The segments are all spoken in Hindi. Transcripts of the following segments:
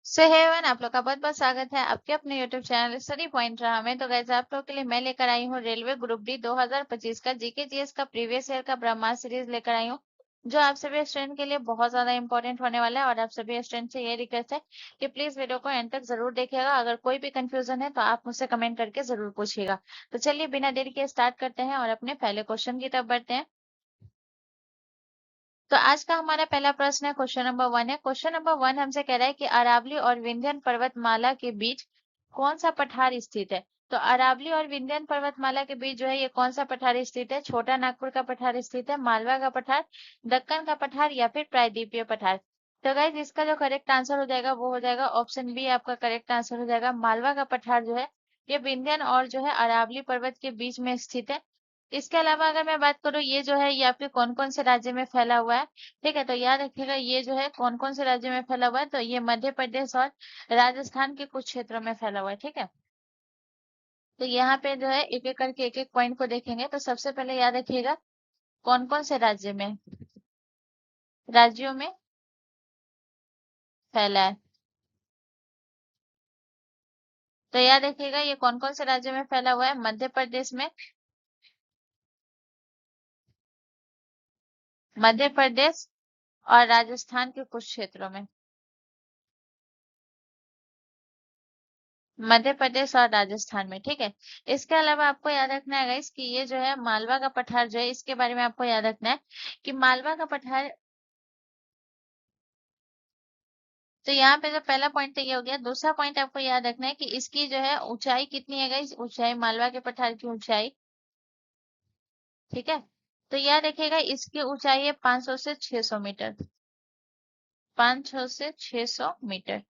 सो हे एवरीवन, आप लोग का बहुत बहुत स्वागत है आपके अपने YouTube channel study point drama में। तो गाइस, आप लोग के लिए मैं लेकर आई हूँ रेलवे ग्रुप डी 2025 का जीके जीएस का प्रीवियस ईयर का ब्रह्मास्त्र सीरीज लेकर आई हूँ, जो आप सभी स्टूडेंट के लिए बहुत ज्यादा इंपॉर्टेंट होने वाला है। और आप सभी स्टूडेंट से ये रिक्वेस्ट है कि प्लीज वीडियो को एंड तक जरूर देखिएगा। अगर कोई भी कंफ्यूजन है तो आप मुझसे कमेंट करके जरूर पूछिएगा। तो चलिए बिना देरी के स्टार्ट करते हैं और अपने पहले क्वेश्चन की तरफ बढ़ते हैं। तो आज का हमारा पहला प्रश्न है, क्वेश्चन नंबर 1 है। क्वेश्चन नंबर 1 हमसे कह रहा है कि अरावली और विंध्यन पर्वतमाला के बीच कौन सा पठार स्थित है। तो अरावली और विंध्यन पर्वतमाला के बीच जो है ये कौन सा पठार स्थित है। छोटा नागपुर का पठार स्थित है, मालवा का पठार, दक्कन का पठार या फिर प्रायद्वीपीय पठार। तो गाइज, इसका जो करेक्ट आंसर हो जाएगा वो हो जाएगा ऑप्शन बी। आपका करेक्ट आंसर हो जाएगा मालवा का पठार जो है ये विंध्यन और जो है अरावली पर्वत के बीच में स्थित है। इसके अलावा अगर मैं बात करूँ, ये जो है ये आपके कौन कौन से राज्य में फैला हुआ है। ठीक है, तो याद रखिएगा ये जो है कौन कौन से राज्य में फैला हुआ है। तो ये मध्य प्रदेश और राजस्थान के कुछ क्षेत्रों में फैला हुआ है। ठीक है, तो यहाँ पे जो है एक एक करके एक एक पॉइंट को देखेंगे। तो सबसे पहले याद रखिएगा कौन कौन से राज्यों में फैला है। तो याद रखिएगा ये कौन कौन से राज्यों में फैला हुआ है। मध्य प्रदेश और राजस्थान के कुछ क्षेत्रों में। मध्य प्रदेश और राजस्थान में। ठीक है, इसके अलावा आपको याद रखना है गाइस कि ये जो है मालवा का पठार जो है इसके बारे में आपको याद रखना है कि मालवा का पठार। तो यहाँ पे जो पहला पॉइंट तो ये हो गया। दूसरा पॉइंट आपको याद रखना है कि इसकी जो है ऊंचाई कितनी है गाइस। ऊंचाई मालवा के पठार की ऊंचाई, ठीक है, तो याद रखिएगा इसकी ऊंचाई है 500 से 600 मीटर। 500 से 600 मीटर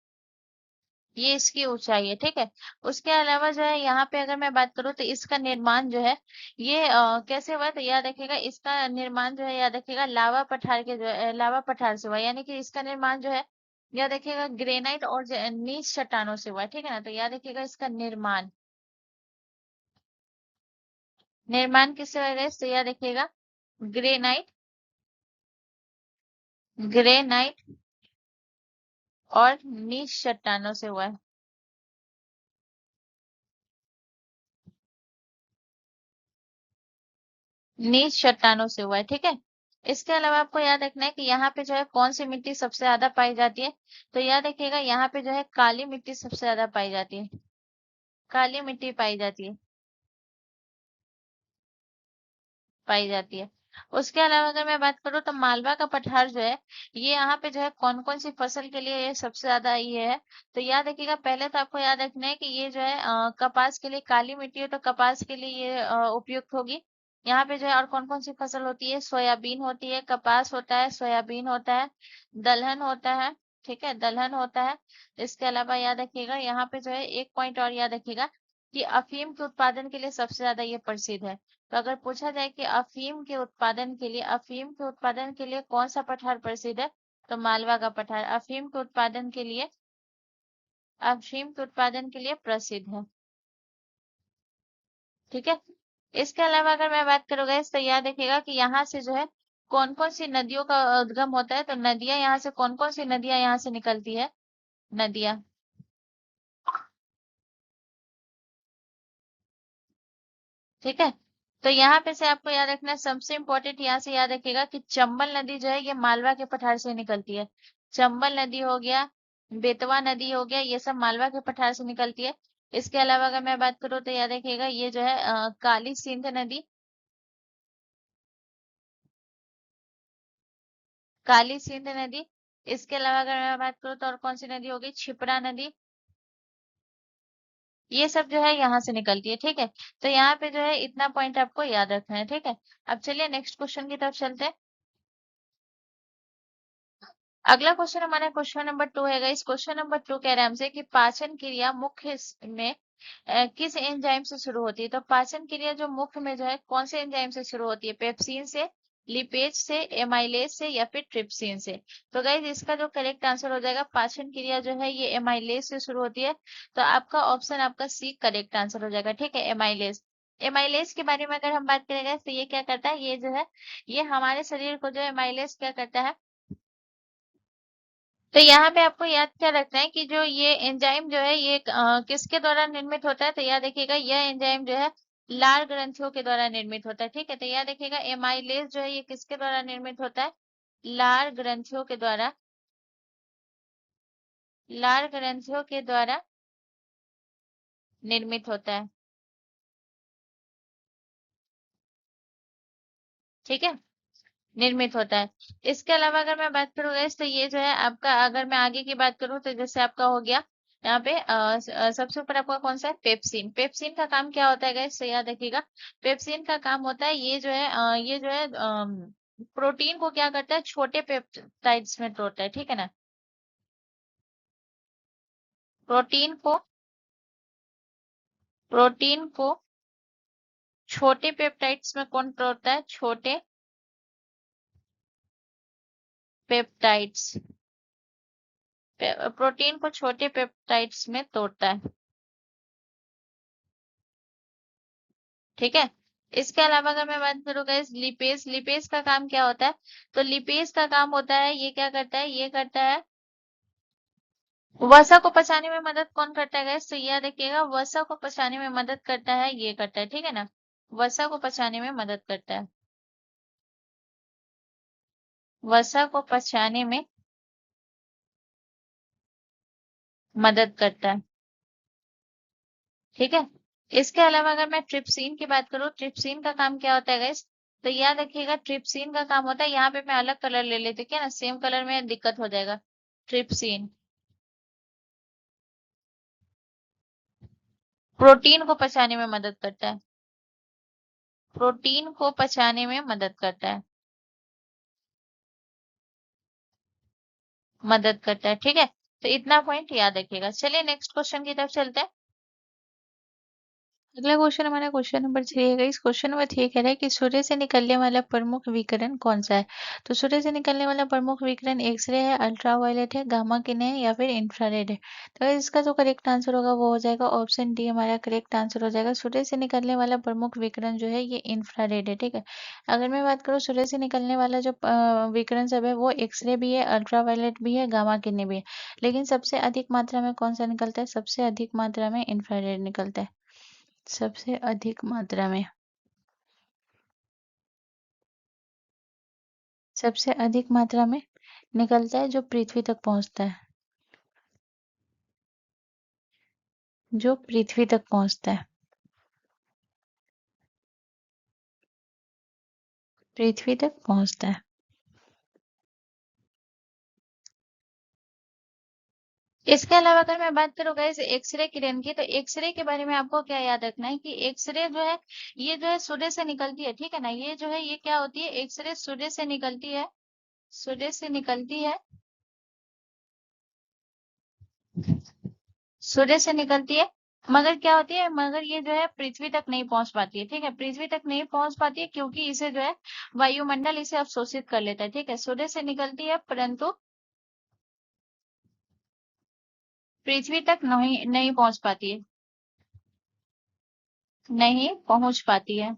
ये इसकी ऊंचाई है। ठीक है, उसके अलावा जो है यहाँ पे अगर मैं बात करूँ तो इसका निर्माण जो है ये कैसे हुआ है। तो याद रखिएगा इसका निर्माण जो है याद रखिएगा लावा पठार के जो है लावा पठार से हुआ है। यानी कि इसका निर्माण जो है याद रखिएगा ग्रेनाइट और नीच चट्टानों से हुआ है। ठीक है ना, तो याद रखिएगा इसका निर्माण निर्माण किससे हुआ है। तो याद रखिएगा ग्रेनाइट ग्रेनाइट और नीच चट्टानों से हुआ है। नीच चट्टानों से हुआ है। ठीक है, इसके अलावा आपको याद रखना है कि यहाँ पे जो है कौन सी मिट्टी सबसे ज्यादा पाई जाती है। तो याद रखिएगा यहाँ पे जो है काली मिट्टी सबसे ज्यादा पाई जाती है। काली मिट्टी पाई जाती है। उसके अलावा अगर मैं बात करूँ तो मालवा का पठार जो है ये यहाँ पे जो है कौन कौन सी फसल के लिए ये सबसे ज्यादा ये है। तो याद रखिएगा पहले तो आपको याद रखना है कि ये जो है कपास के लिए काली मिट्टी है, तो कपास के लिए ये उपयुक्त होगी। यहाँ पे जो है और कौन कौन सी फसल होती है। सोयाबीन होती है, कपास होता है, सोयाबीन होता है, दलहन होता है। ठीक है, दलहन होता है। इसके अलावा याद रखिएगा यहाँ पे जो है एक पॉइंट और याद रखिएगा कि अफीम के उत्पादन के लिए सबसे ज्यादा ये प्रसिद्ध है। तो अगर पूछा जाए कि अफीम के उत्पादन के लिए कौन सा पठार प्रसिद्ध है, तो मालवा का पठार अफीम के उत्पादन के लिए प्रसिद्ध है। ठीक है, इसके अलावा अगर मैं बात करूंगा तो याद रखिएगा कि यहाँ से जो है कौन कौन सी नदियों का उद्गम होता है। तो नदियां यहाँ से कौन कौन सी नदियां यहाँ से निकलती है। नदियां, ठीक है, तो यहाँ पे से आपको याद रखना है सबसे इम्पोर्टेंट यहाँ से याद रखिएगा कि चंबल नदी जो है ये मालवा के पठार से निकलती है। चंबल नदी हो गया, बेतवा नदी हो गया, ये सब मालवा के पठार से निकलती है। इसके अलावा अगर मैं बात करूँ तो याद रखिएगा ये जो है काली सिंध नदी, काली सिंध नदी। इसके अलावा अगर मैं बात करूँ तो और कौन सी नदी होगी, क्षिप्रा नदी। ये सब जो है यहाँ से निकलती है। ठीक है, तो यहाँ पे जो है इतना पॉइंट आपको याद रखना है। ठीक है, अब चलिए नेक्स्ट क्वेश्चन की तरफ चलते हैं। अगला क्वेश्चन हमारा क्वेश्चन नंबर 2 है। इस क्वेश्चन नंबर 2 कह रहे हैं हमसे कि पाचन क्रिया मुख्य में किस एंजाइम से शुरू होती है। तो पाचन क्रिया जो मुख्य में जो है कौन से एंजाइम से शुरू होती है। पेप्सिन से, लिपेज से, एमाइलेज से या फिर ट्रिप्सिन से। तो गाइज इसका जो करेक्ट आंसर हो जाएगा पाचन क्रिया जो है ये एमाइलेज से शुरू होती है। तो आपका ऑप्शन आपका सी करेक्ट आंसर हो जाएगा। ठीक है, एमाइलेज। एमाइलेज के बारे में अगर हम बात करेंगे तो ये क्या करता है, ये जो है ये हमारे शरीर को जो एमाइलेज क्या करता है, तो यहाँ पे आपको याद क्या रखना है कि जो ये एंजाइम जो है ये किसके द्वारा निर्मित होता है, तो याद रखिएगा यह एंजाइम जो है लाल ग्रंथियों के द्वारा निर्मित होता है। ठीक है, तो याद रखिएगा एमाइलेज जो है ये किसके द्वारा निर्मित होता है, लाल ग्रंथियों के द्वारा, लाल ग्रंथियों के द्वारा निर्मित होता है। ठीक है, निर्मित होता है। इसके अलावा अगर मैं बात करूँ गाइस, तो ये जो है आपका, अगर मैं आगे की बात करूँ तो जैसे आपका हो गया यहाँ पे सबसे ऊपर आपका कौन सा है, पेप्सिन। पेप्सिन का काम क्या होता है गाइस, तो याद रखिएगा पेप्सिन का काम होता है, ये जो है ये जो है प्रोटीन को क्या करता है, छोटे पेप्टाइड्स में तोड़ता है। ठीक है ना, प्रोटीन को, प्रोटीन को छोटे पेप्टाइड्स में कौन तोड़ता है, छोटे पेप्टाइड्स, प्रोटीन को छोटे पेप्टाइड्स में तोड़ता है। ठीक है, इसके अलावा अगर मैं बात करूँ गाइस लिपेज, लिपेज का काम क्या होता है, तो लिपेज का काम होता है, ये क्या करता है, ये करता है वसा को पचाने में मदद कौन करता है गाइस, तो याद रखिएगा वसा को पचाने में मदद करता है, ये करता है। ठीक है ना, वसा को पचाने में मदद करता है, वसा को पचाने में मदद करता है। ठीक है, इसके अलावा अगर मैं ट्रिप्सिन की बात करूँ, ट्रिप्सिन का काम क्या होता है गाइस, तो याद रखिएगा ट्रिप्सिन का काम होता है, यहाँ पे मैं अलग कलर ले लेती हूँ, क्या ना सेम कलर में दिक्कत हो जाएगा। ट्रिप्सिन प्रोटीन को पचाने में मदद करता है, प्रोटीन को पचाने में मदद करता है, मदद करता है। ठीक है, तो इतना पॉइंट याद रखिएगा। चलिए नेक्स्ट क्वेश्चन की तरफ चलते हैं। अगला क्वेश्चन हमारा क्वेश्चन नंबर 3 है। इस क्वेश्चन नंबर 3 कह रहा है कि सूर्य से निकलने वाला प्रमुख विकिरण कौन सा है। तो सूर्य से निकलने वाला प्रमुख विकिरण एक्सरे है, अल्ट्रावायलेट है, गामा किरण है या फिर इंफ्रारेड है। तो इसका जो करेक्ट आंसर होगा वो हो जाएगा ऑप्शन डी, हमारा करेक्ट आंसर हो जाएगा। सूर्य से निकलने वाला प्रमुख विकिरण जो है ये इंफ्रारेड है। ठीक है, अगर मैं बात करूँ सूर्य से निकलने वाला जो विकिरण सब है वो एक्सरे भी है, अल्ट्रावायलेट भी है, गामा किरण भी है, लेकिन सबसे अधिक मात्रा में कौन सा निकलता है, सबसे अधिक मात्रा में इंफ्रारेड निकलता है, सबसे अधिक मात्रा में, सबसे अधिक मात्रा में निकलता है जो पृथ्वी तक पहुंचता है, जो पृथ्वी तक पहुंचता है, पृथ्वी तक पहुंचता है। इसके अलावा अगर मैं बात करूँ गाइस एक्सरे किरण की, तो एक्सरे के बारे में आपको क्या याद रखना है कि एक्सरे जो है ये जो है सूर्य से निकलती है। ठीक है ना, ये जो है ये क्या होती है, एक्सरे सूर्य से निकलती है, सूर्य से निकलती है, सूर्य से निकलती है, मगर क्या होती है, मगर ये जो है पृथ्वी तक नहीं पहुंच पाती है। ठीक है, पृथ्वी तक नहीं पहुंच पाती है क्योंकि इसे जो है वायुमंडल इसे अवशोषित कर लेता है। ठीक है, सूर्य से निकलती है परंतु पृथ्वी तक नहीं नहीं पहुंच पाती है, नहीं पहुंच पाती है,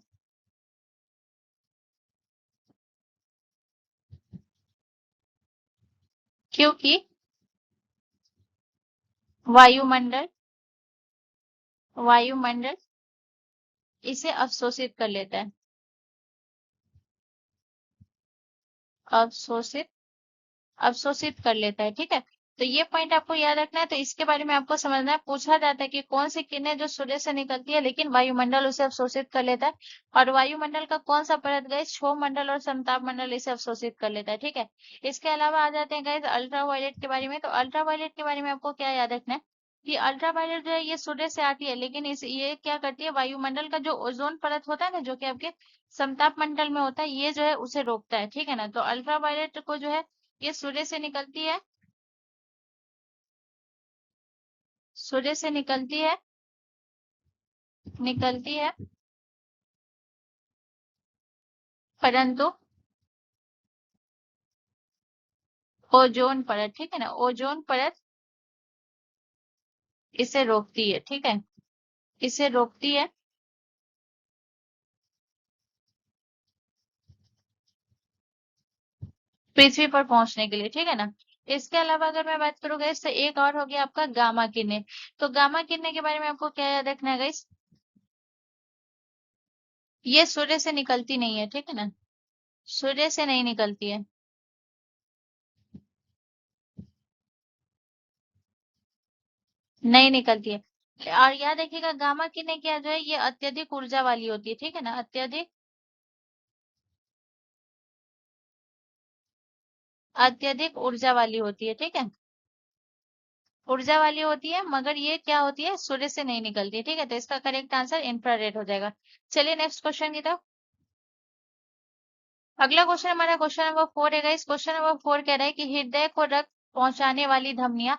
क्योंकि वायुमंडल, वायुमंडल इसे अवशोषित कर लेता है, अवशोषित, अवशोषित कर लेता है। ठीक है, तो ये पॉइंट आपको याद रखना है। तो इसके बारे में आपको समझना है, पूछा जाता है कि कौन सी किरणें जो सूर्य से निकलती है लेकिन वायुमंडल उसे अवशोषित कर लेता है, और वायुमंडल का कौन सा परत गैस, क्षोभ मंडल और समताप मंडल इसे अवशोषित कर लेता है। ठीक है, इसके अलावा आ जाते हैं गैस अल्ट्रावायलेट के बारे में। तो अल्ट्रावायलेट के बारे में आपको क्या याद रखना है कि अल्ट्रावायलेट जो है ये सूर्य से आती है, लेकिन इस ये क्या करती है, वायुमंडल का जो ओजोन परत होता है ना, जो कि आपके समताप मंडल में होता है, ये जो है उसे रोकता है। ठीक है ना, तो अल्ट्रावायलेट को जो है ये सूर्य से निकलती है, सूर्य से निकलती है, निकलती है, परंतु ओजोन परत, ठीक है ना, ओजोन परत इसे रोकती है। ठीक है, इसे रोकती है पृथ्वी पर पहुंचने के लिए। ठीक है ना, इसके अलावा अगर मैं बात करूँ गाइस, तो एक और हो गया आपका गामा किरणें। तो गामा किरणें के बारे में आपको क्या याद रखना है गाइस? ये सूर्य से निकलती नहीं है, ठीक है ना, सूर्य से नहीं निकलती है। नहीं निकलती है। और याद रखिएगा गामा किरणें क्या जो है, ये अत्यधिक ऊर्जा वाली होती है, ठीक है ना, अत्यधिक अत्यधिक ऊर्जा वाली होती है, ठीक है, ऊर्जा वाली होती है, मगर ये क्या होती है, सूर्य से नहीं निकलती है, ठीक है। तो इसका करेक्ट आंसर इंफ्रारेड हो जाएगा। चलिए नेक्स्ट क्वेश्चन की तरफ। अगला क्वेश्चन हमारा क्वेश्चन नंबर 4 है गाइस। क्वेश्चन नंबर 4 कह रहा है कि हृदय को रक्त पहुंचाने वाली धमनियां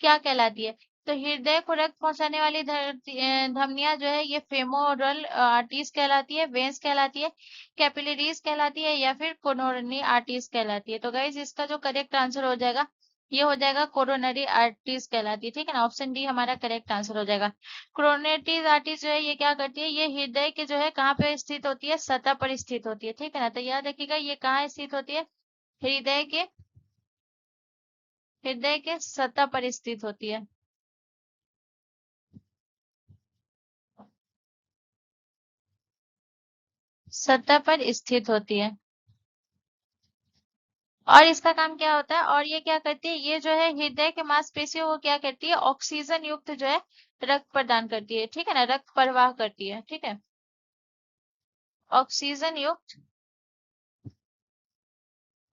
क्या कहलाती है? तो हृदय को रक्त पहुंचाने वाली धमनियां जो है, ये फेमोरल आर्टरीज कहलाती है, वेन्स कहलाती है, कैपिलरीज कहलाती है, या फिर कोरोनरी आर्टरीज कहलाती है। तो गाइस इसका जो करेक्ट आंसर हो जाएगा, ये हो जाएगा कोरोनरी आर्टरीज कहलाती है, ठीक है ना, ऑप्शन डी हमारा करेक्ट आंसर हो जाएगा। कोरोनेटिव आर्टरीज जो है, ये क्या करती है, ये हृदय के जो है कहाँ पे स्थित होती है, सतह पर स्थित होती है, ठीक है ना। तो याद रखिएगा ये कहाँ स्थित होती है, हृदय के हृदय के सतह पर स्थित होती है। सतह पर स्थित होती है। और इसका काम क्या होता है, और ये क्या करती है, ये जो है हृदय के मांसपेशियों को क्या करती है, ऑक्सीजन युक्त जो है रक्त प्रदान करती है, ठीक है ना, रक्त प्रवाह करती है, ठीक है, ऑक्सीजन युक्त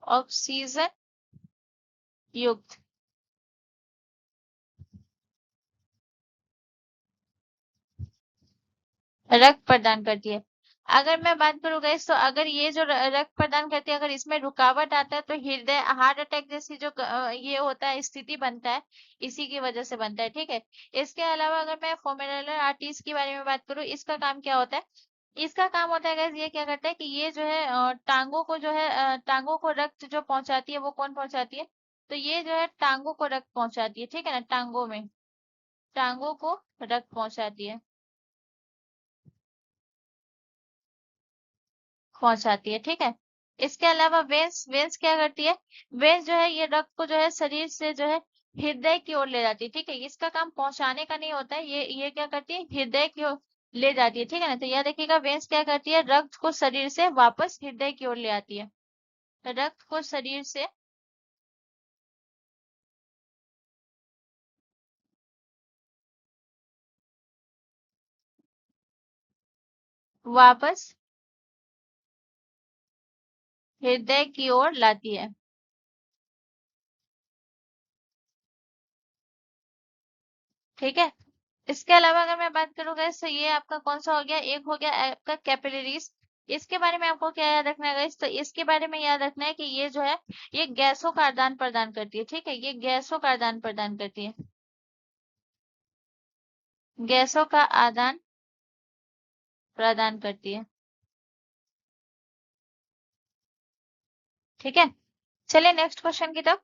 ऑक्सीजन युक्त रक्त प्रदान करती है। अगर मैं बात करूँ गाइस, तो अगर ये जो रक्त प्रदान करती है, अगर इसमें रुकावट आता है, तो हृदय हार्ट अटैक जैसी जो ये होता है, स्थिति बनता है, इसी की वजह से बनता है, ठीक है। इसके अलावा अगर मैं फोमेलर आर्टरीज के बारे में बात करूँ, इसका काम क्या होता है, इसका काम होता है गाइस, ये क्या करता है कि ये जो है टांगों को जो है टांगों को रक्त जो पहुंचाती है, वो कौन पहुंचाती है, तो ये जो है टांगों को रक्त पहुंचाती है, ठीक है ना, टांगों को रक्त पहुंचाती है, ठीक है। इसके अलावा वेंस वेंस क्या करती है, वेंस जो है ये रक्त को जो है शरीर से जो है हृदय की ओर ले जाती है, ठीक है। इसका काम पहुंचाने का नहीं होता है, ये क्या करती है, हृदय की ओर ले जाती है, ठीक है ना। तो याद रखिएगा वेंस क्या करती है, रक्त को शरीर से वापस हृदय की ओर ले आती है, रक्त को शरीर से वापस हृदय की ओर लाती है, ठीक है। इसके अलावा अगर मैं बात करूँ गाइस, तो ये आपका कौन सा हो गया, एक हो गया आपका कैपिलरीज। इसके बारे में आपको क्या याद रखना है गाइस, तो इसके बारे में याद रखना है कि ये जो है, ये गैसों का आदान प्रदान करती है, ठीक है, ये गैसों का आदान प्रदान करती है, गैसों का आदान प्रदान करती है, ठीक है। चलिए नेक्स्ट क्वेश्चन की तरफ।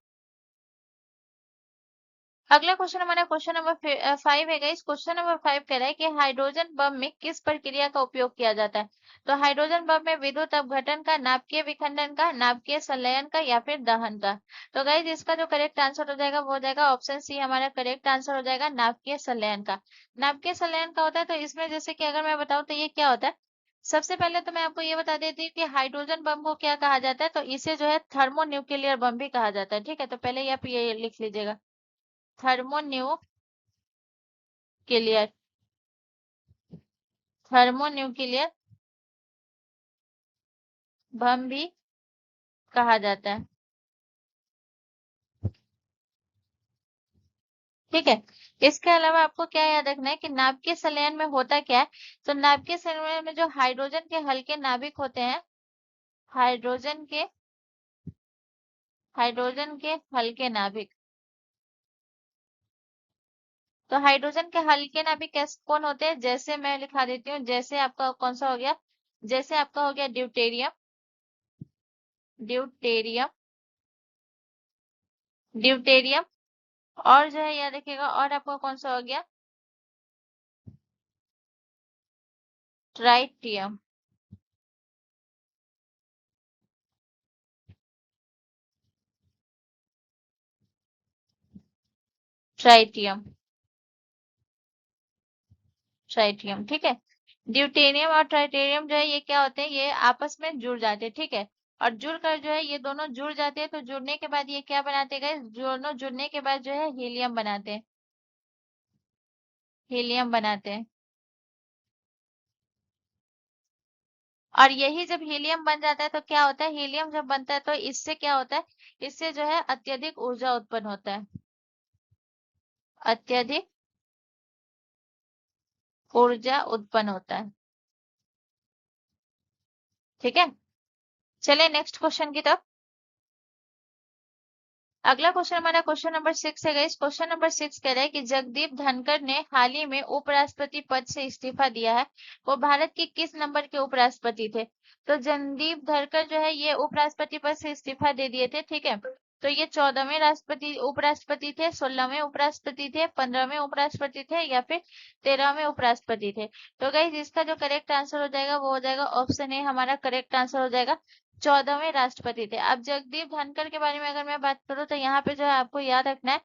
अगला क्वेश्चन हमारा क्वेश्चन नंबर 5 है गाइस। क्वेश्चन नंबर 5 कह रहा है कि हाइड्रोजन बम में किस प्रक्रिया का उपयोग किया जाता है? तो हाइड्रोजन बम में विद्युत अपघटन का, नाभिकीय विखंडन का, नाभिकीय संलयन का, या फिर दहन का। तो गाइस इसका जो करेक्ट आंसर हो जाएगा, वो हो जाएगा ऑप्शन सी हमारा करेक्ट आंसर हो जाएगा, नाभिकीय संलयन का। नाभिकीय संलयन का होता है, तो इसमें जैसे कि अगर मैं बताऊं तो ये क्या होता है, सबसे पहले तो मैं आपको ये बता देती हूँ कि हाइड्रोजन बम को क्या कहा जाता है, तो इसे जो है थर्मो न्यूक्लियर बम भी कहा जाता है, ठीक है। तो पहले ये आप ये लिख लीजिएगा, थर्मोन्यूक्लियर, थर्मोन्यूक्लियर बम भी कहा जाता है, ठीक है। इसके अलावा आपको क्या याद रखना है कि नाभिकीय संलयन में होता क्या है, तो नाभिकीय संलयन में जो हाइड्रोजन के हल्के नाभिक होते हैं, हाइड्रोजन के हाइड्रोजन के हल्के नाभिक, तो हाइड्रोजन के हल्के नाभिक कैसे कौन होते हैं, जैसे मैं लिखा देती हूँ, जैसे आपका कौन सा हो गया, जैसे आपका हो गया ड्यूटेरियम, ड्यूटेरियम ड्यूटेरियम, और जो है याद रखिएगा, और आपका कौन सा हो गया, ट्राइटियम, ट्राइटियम, ट्राइटियम, ठीक है। ड्यूटेरियम और ट्राइटेरियम जो है ये क्या होते हैं, ये आपस में जुड़ जाते हैं, ठीक है। और जुड़कर जो है ये दोनों जुड़ जाते हैं, तो जुड़ने के बाद ये क्या बनाते गए, दोनों जुड़ने के बाद जो है हीलियम बनाते हैं, हीलियम बनाते हैं। और यही जब हीलियम बन जाता है तो क्या होता है, हीलियम जब बनता है तो इससे क्या होता है, इससे जो है अत्यधिक ऊर्जा उत्पन्न होता है, अत्यधिक ऊर्जा उत्पन्न होता है, ठीक है। चलिए नेक्स्ट क्वेश्चन की तरफ। अगला क्वेश्चन हमारा क्वेश्चन नंबर 6 है गाइस। क्वेश्चन नंबर 6 कह रहा है कि जगदीप धनखड़ ने हाल ही में उपराष्ट्रपति पद से इस्तीफा दिया है, वो भारत के किस नंबर के उपराष्ट्रपति थे। तो जगदीप धनखड़ जो है ये उपराष्ट्रपति पद से इस्तीफा दे दिए थे, ठीक है। तो ये 14वें राष्ट्रपति उपराष्ट्रपति थे, 16वें उपराष्ट्रपति थे, 15वें उपराष्ट्रपति थे, या फिर 13वें उपराष्ट्रपति थे। तो गाइस इसका जो करेक्ट आंसर हो जाएगा वो हो जाएगा ऑप्शन ए, हमारा करेक्ट आंसर हो जाएगा। 14वें राष्ट्रपति थे। अब जगदीप धनखड़ के बारे में अगर मैं बात करूं तो यहाँ पे जो है आपको याद रखना है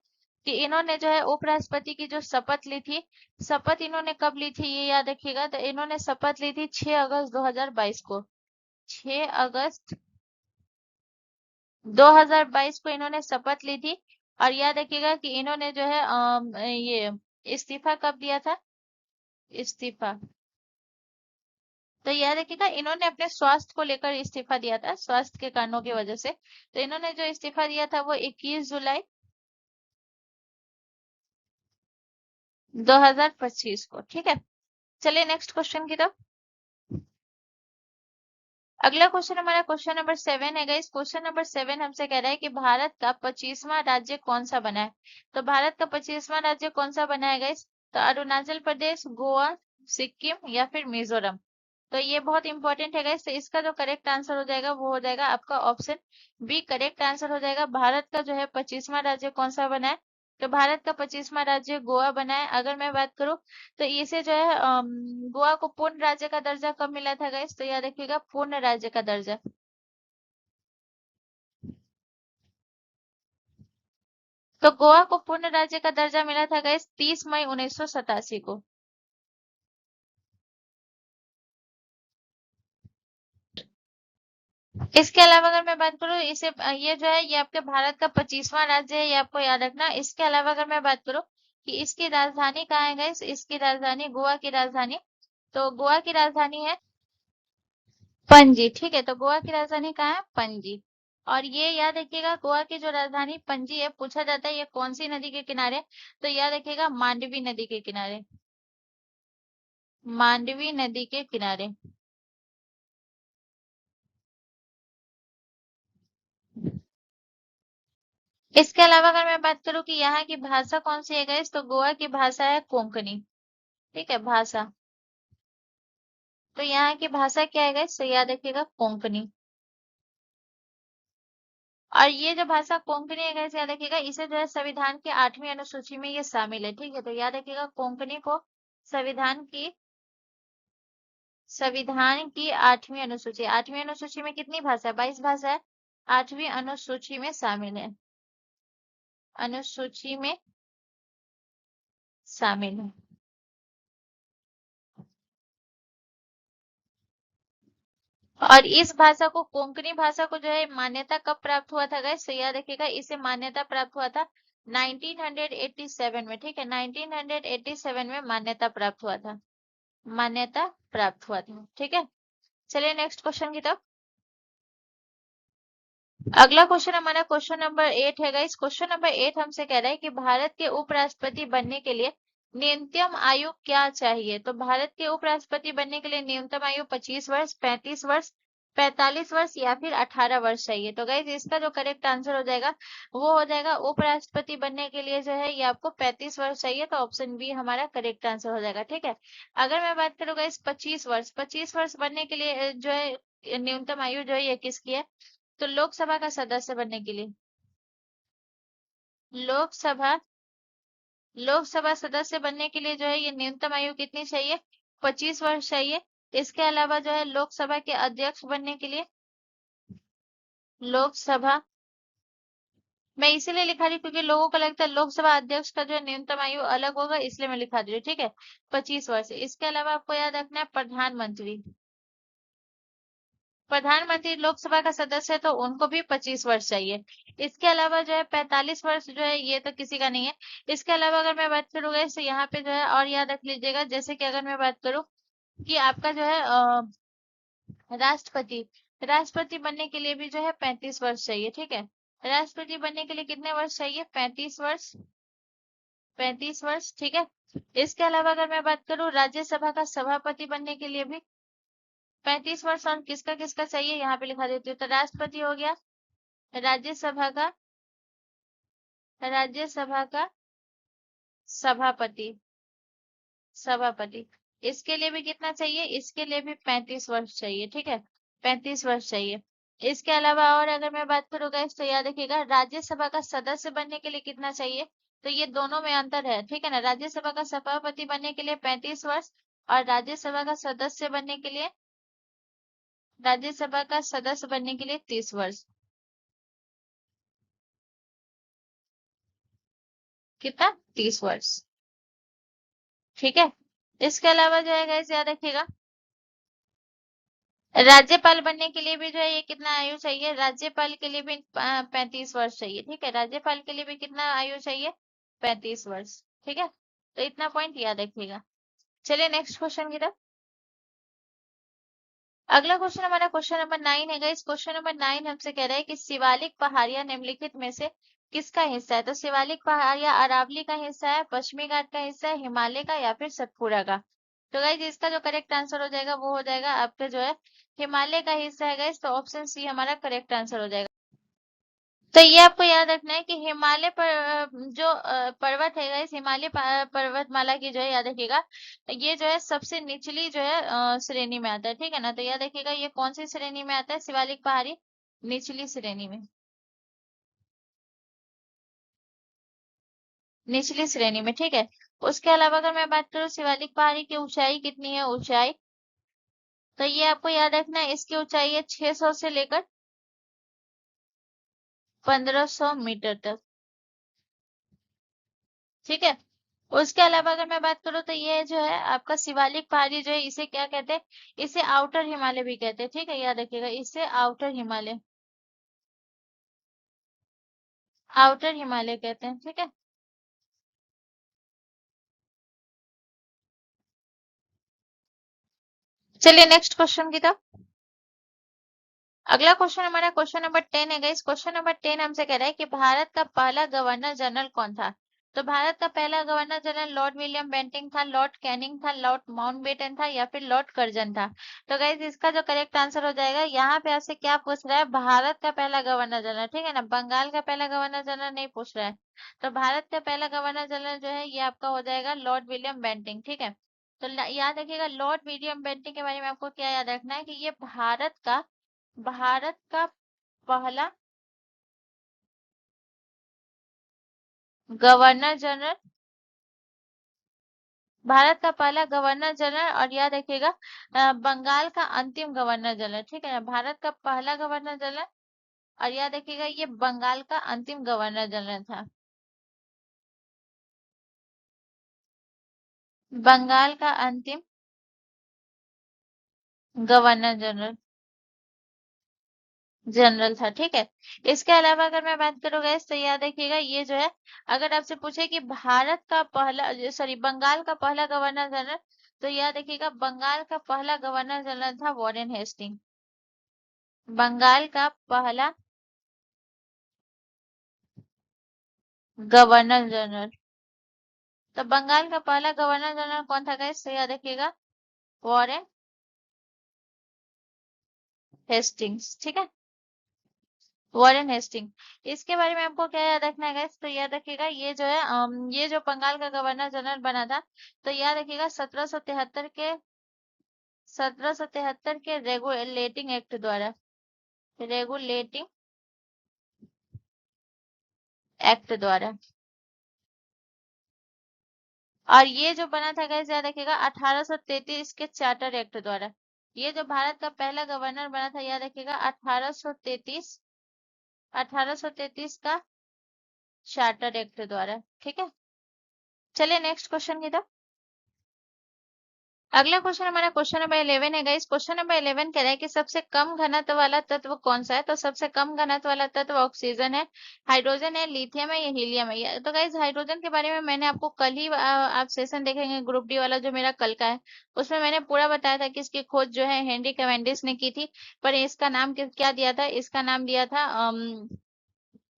कि इन्होंने जो है उपराष्ट्रपति की जो शपथ ली थी, शपथ इन्होंने कब ली थी ये याद रखिएगा। तो इन्होंने शपथ ली थी 6 अगस्त 2022 को, 6 अगस्त 2022 को इन्होंने शपथ ली थी। और याद रखिएगा कि इन्होंने जो है ये इस्तीफा कब दिया था, इस्तीफा, तो याद रखिएगा इन्होंने अपने स्वास्थ्य को लेकर इस्तीफा दिया था, स्वास्थ्य के कारणों की वजह से। तो इन्होंने जो इस्तीफा दिया था वो 21 जुलाई 2025 को, ठीक है। चलिए नेक्स्ट क्वेश्चन की तरफ। अगला क्वेश्चन हमारा क्वेश्चन नंबर 7 है गाइस। क्वेश्चन नंबर 7 हमसे कह रहा है कि भारत का 25वां राज्य कौन सा बना है। तो भारत का 25वां राज्य कौन सा बना है गाइस। तो अरुणाचल प्रदेश, गोवा, सिक्किम, या फिर मिजोरम। तो ये बहुत इंपॉर्टेंट है गाइस। तो इसका जो करेक्ट आंसर हो जाएगा वो हो जाएगा आपका ऑप्शन बी, करेक्ट आंसर हो जाएगा। भारत का जो है 25वां राज्य कौन सा बना है। तो भारत का 25वां राज्य गोवा बना है। अगर मैं बात करूं तो इसे जो है गोवा को पूर्ण राज्य का दर्जा कब मिला था गाइस। तो याद रखिएगा पूर्ण राज्य का दर्जा। तो गोवा को पूर्ण राज्य का दर्जा मिला था गाइस 30 मई 1987 को। इसके अलावा अगर मैं बात करूं इसे ये जो है ये आपके भारत का 25वां राज्य है, ये आपको याद रखना। इसके अलावा अगर मैं बात करूं कि इसकी राजधानी कहाँ है गाइस, इसकी राजधानी, गोवा की राजधानी, तो गोवा की राजधानी है पणजी, ठीक है। तो गोवा की राजधानी कहाँ है, पणजी। और ये याद रखिएगा गोवा की जो राजधानी पणजी है, पूछा जाता है ये कौन सी नदी के किनारे, तो याद रखिएगा मांडवी नदी के किनारे, मांडवी नदी के किनारे। इसके अलावा अगर मैं बात करूं कि यहाँ की भाषा कौन सी है गाइस, तो गोवा की भाषा है कोंकणी, ठीक है, भाषा। तो यहाँ की भाषा क्या है गाइस, तो याद रखिएगा कोंकणी। और ये जो भाषा कोंकणी है गाइस याद रखिएगा, इसे जो है संविधान की 8वीं अनुसूची में ये शामिल है, ठीक है। तो याद रखिएगा कोंकणी को संविधान की 8वीं अनुसूची, 8वीं अनुसूची में कितनी भाषा है, 22 भाषा है, 8वीं अनुसूची में शामिल है, अनुसूची में शामिल है। और इस भाषा को, कोंकणी भाषा को जो है मान्यता कब प्राप्त हुआ था गाइस, तो याद रखिएगा इसे मान्यता प्राप्त हुआ था 1987 में, ठीक है। 1987 में मान्यता प्राप्त हुआ था, मान्यता प्राप्त हुआ था, ठीक है। चलिए नेक्स्ट क्वेश्चन की तरफ। अगला क्वेश्चन हमारा क्वेश्चन नंबर 8 है गाइस। क्वेश्चन नंबर 8 हमसे कह रहा है कि भारत के उपराष्ट्रपति बनने के लिए न्यूनतम आयु क्या चाहिए। तो भारत के उपराष्ट्रपति बनने के लिए न्यूनतम आयु 25 वर्ष, 35 वर्ष, 45 वर्ष, या फिर 18 वर्ष चाहिए। तो गाइस इसका जो करेक्ट आंसर हो जाएगा वो हो जाएगा उपराष्ट्रपति बनने के लिए जो है ये आपको 35 वर्ष चाहिए। तो ऑप्शन बी हमारा करेक्ट आंसर हो जाएगा, ठीक है। अगर मैं बात करूँ गाइस 25 वर्ष, 25 वर्ष बनने के लिए जो है न्यूनतम आयु जो है ये किसकी है, तो लोकसभा का सदस्य बनने के लिए, लोकसभा लोकसभा सदस्य बनने के लिए जो है ये न्यूनतम आयु कितनी चाहिए, 25 वर्ष चाहिए। इसके अलावा जो है लोकसभा के अध्यक्ष बनने के लिए, लोकसभा मैं इसीलिए लिखा रही हूँ क्योंकि लोगों को लगता है लोकसभा अध्यक्ष का जो है न्यूनतम आयु अलग होगा, इसलिए मैं लिखा दे रही हूँ। ठीक है, 25 वर्ष। इसके अलावा आपको याद रखना है प्रधानमंत्री। प्रधानमंत्री लोकसभा का सदस्य है तो उनको भी 25 वर्ष चाहिए। इसके अलावा जो है 45 वर्ष जो है ये तो किसी का नहीं है। इसके अलावा अगर मैं बात करूँ गाइस तो यहाँ पे जो है और याद रख लीजिएगा, जैसे कि अगर मैं बात करूँ कि आपका जो है राष्ट्रपति, राष्ट्रपति बनने के लिए भी जो है 35 वर्ष चाहिए। ठीक है, राष्ट्रपति बनने के लिए कितने वर्ष चाहिए? 35 वर्ष। 35 वर्ष, ठीक है। इसके अलावा अगर मैं बात करूं राज्यसभा का सभापति बनने के लिए भी 35 वर्ष, और किसका किसका चाहिए यहाँ पे लिखा देती हूँ। तो राष्ट्रपति हो गया, राज्यसभा का, राज्यसभा का सभापति, सभापति, इसके लिए भी कितना चाहिए? इसके लिए भी 35 वर्ष चाहिए। ठीक है, 35 वर्ष चाहिए। इसके अलावा और अगर मैं बात करूँ गाइस तो याद रखिएगा राज्यसभा का सदस्य बनने के लिए कितना चाहिए। तो ये दोनों में अंतर है, ठीक है ना। राज्यसभा का सभापति बनने के लिए 35 वर्ष, और राज्यसभा का सदस्य बनने के लिए, राज्यसभा का सदस्य बनने के लिए 30 वर्ष। कितना? 30 वर्ष। ठीक है, इसके अलावा जो है गाइस याद रखिएगा राज्यपाल बनने के लिए भी जो है ये कितना आयु चाहिए? राज्यपाल के लिए भी 35 वर्ष चाहिए। ठीक है, राज्यपाल के लिए भी कितना आयु चाहिए? 35 वर्ष। ठीक है, तो इतना पॉइंट याद रखिएगा। चलिए नेक्स्ट क्वेश्चन की तरफ। अगला क्वेश्चन हमारा क्वेश्चन नंबर 9 है गाइस। क्वेश्चन नंबर 9 हमसे कह रहा है कि शिवालिक पहाड़ियां निम्नलिखित में से किसका हिस्सा है? तो शिवालिक पहाड़ियां अरावली का हिस्सा है, पश्चिमी घाट का हिस्सा है, हिमालय का, या फिर सतपुड़ा का। तो गाइस इसका जो करेक्ट आंसर हो जाएगा वो हो जाएगा आपका जो है हिमालय का हिस्सा है गाइस। तो ऑप्शन सी हमारा करेक्ट आंसर हो जाएगा। तो ये आपको याद रखना है कि हिमालय पर जो पर्वत है गाइस, हिमालय पर्वतमाला की जो है याद रखिएगा ये जो है सबसे निचली जो है श्रेणी में आता है। ठीक है ना, तो याद रखिएगा ये कौन सी श्रेणी में आता है? शिवालिक पहाड़ी निचली श्रेणी में, निचली श्रेणी में। ठीक है, उसके अलावा अगर मैं बात करूँ शिवालिक पहाड़ी की ऊंचाई कितनी है, ऊंचाई, तो ये आपको याद रखना है इसकी ऊंचाई है 600 से लेकर 1500 मीटर तक। ठीक है, उसके अलावा अगर मैं बात करूँ तो ये जो है आपका शिवालिक पहाड़ी जो है इसे क्या कहते हैं? इसे आउटर हिमालय भी कहते हैं। ठीक है, याद रखिएगा इसे आउटर हिमालय, आउटर हिमालय कहते हैं। ठीक है, चलिए नेक्स्ट क्वेश्चन की तरफ। अगला क्वेश्चन हमारा क्वेश्चन नंबर 10 है गाइस। क्वेश्चन नंबर 10 हमसे कह रहा है कि भारत का पहला गवर्नर जनरल कौन था? तो भारत का पहला governor general Lord William Bentinck था, लॉर्ड कैनिंग था, लॉर्ड माउंटबेटन था, या फिर लॉर्ड कर्जन था। तो गाइस इसका जो करेक्ट आंसर हो जाएगा, यहाँ पे आपसे क्या पूछ रहा है? भारत का पहला गवर्नर जनरल, ठीक है ना, बंगाल का पहला गवर्नर जनरल नहीं पूछ रहा है। तो भारत का पहला गवर्नर जनरल जो है ये आपका हो जाएगा लॉर्ड विलियम बेंटिंक। ठीक है, तो याद रखिएगा लॉर्ड विलियम बेंटिंक के बारे में आपको क्या याद रखना है कि ये भारत का पहला गवर्नर जनरल, भारत का पहला गवर्नर जनरल, और याद रखिएगा बंगाल का अंतिम गवर्नर जनरल। ठीक है ना, भारत का पहला गवर्नर जनरल, और याद रखिएगा ये बंगाल का अंतिम गवर्नर जनरल था। बंगाल का अंतिम गवर्नर जनरल, जनरल था। ठीक है, इसके अलावा अगर मैं बात करूँ गैस तो याद रखिएगा ये जो है अगर आपसे पूछे कि भारत का पहला, सॉरी, बंगाल का पहला गवर्नर जनरल, तो याद रखिएगा बंगाल का पहला गवर्नर जनरल था वॉरेन हेस्टिंग। बंगाल का पहला गवर्नर जनरल, तो बंगाल का पहला गवर्नर जनरल कौन था गाइस? तो याद रखिएगा वॉरेन हेस्टिंग्स। ठीक है, वॉरेन हेस्टिंग। इसके बारे में आपको क्या याद रखना है गाइस? तो याद रखिएगा ये जो है ये जो बंगाल का गवर्नर जनरल बना था, तो याद रखिएगा 1773 के रेगुलेटिंग एक्ट द्वारा, रेगुलेटिंग एक्ट द्वारा। और ये जो बना था गाइस याद रखिएगा 1833 के चार्टर एक्ट द्वारा। ये जो भारत का पहला गवर्नर बना था याद रखिएगा 1833, 1833 का चार्टर एक्ट द्वारा। ठीक है, चलिए नेक्स्ट क्वेश्चन की तरफ। अगला क्वेश्चन हमारा क्वेश्चन नंबर 11 है गाइस। क्वेश्चन नंबर 11 कह रहा है कि सबसे कम घनत्व वाला तत्व कौन सा है। तो सबसे कम घनत्व वाला तत्व ऑक्सीजन है, हाइड्रोजन है, लिथियम है या हीलियम है। तो गाइस हाइड्रोजन के बारे में मैंने आपको कल ही आप सेशन देखेंगे ग्रुप डी वाला जो मेरा कल का है, उसमें मैंने पूरा बताया था कि इसकी खोज जो है हेनरी कैवेंडिश ने की थी। पर इसका नाम क्या दिया था, इसका नाम दिया था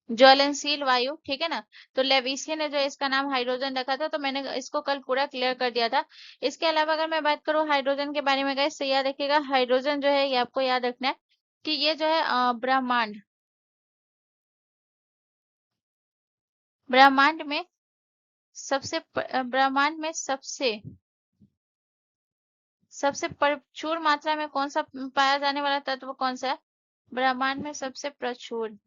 ज्वलनशील वायु। ठीक है ना। तो लेविसिया ने जो इसका नाम हाइड्रोजन रखा था, तो मैंने इसको कल पूरा क्लियर कर दिया था। इसके अलावा अगर मैं बात करूं हाइड्रोजन के बारे में गाइस, तो याद रखिएगा हाइड्रोजन जो है ये आपको याद रखना है कि ये जो है ब्रह्मांड ब्रह्मांड में ब्रह्मांड में सबसे प्रचुर मात्रा में कौन सा पाया जाने वाला तत्व कौन सा है। ब्रह्मांड में सबसे प्रचुर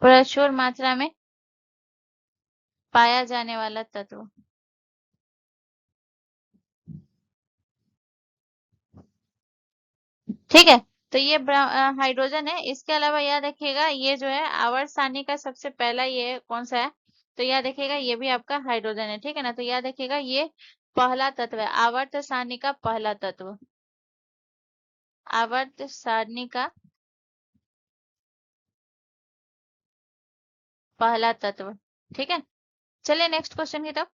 प्रचुर मात्रा में पाया जाने वाला तत्व। ठीक है, तो ये हाइड्रोजन है। इसके अलावा याद रखिएगा ये जो है आवर्त सारणी का सबसे पहला ये कौन सा है। तो याद रखिएगा ये भी आपका हाइड्रोजन है। ठीक है ना। तो याद रखिएगा ये पहला तत्व है, आवर्त सारणी का पहला तत्व, आवर्त सारणी का पहला तत्व। ठीक है, चलिए नेक्स्ट क्वेश्चन की तरफ।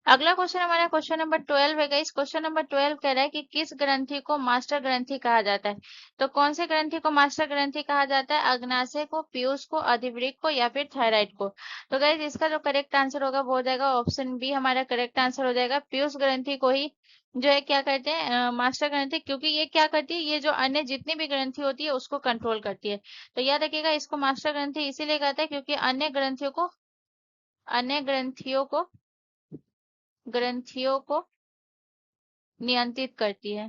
अगला क्वेश्चन हमारा क्वेश्चन नंबर 12 है गाइस। क्वेश्चन नंबर 12 कह रहा है कि किस ग्रंथि को मास्टर ग्रंथि कहा जाता है। तो कौन से ग्रंथि को मास्टर ग्रंथि कहा जाता है, अग्नाशय को, पीयूष को, अधिवृक्क को या फिर थायराइड को। तो गाइस इसका जो करेक्ट आंसर होगा वो हो जाएगा ऑप्शन बी, हमारा करेक्ट आंसर हो जाएगा। पीयूष ग्रंथि को ही जो है क्या कहते हैं मास्टर ग्रंथि, क्योंकि ये क्या करती है, ये जो अन्य जितनी भी ग्रंथि होती है उसको कंट्रोल करती है। तो याद रखिएगा इसको मास्टर ग्रंथि इसीलिए कहता है क्योंकि अन्य ग्रंथियों को नियंत्रित करती है,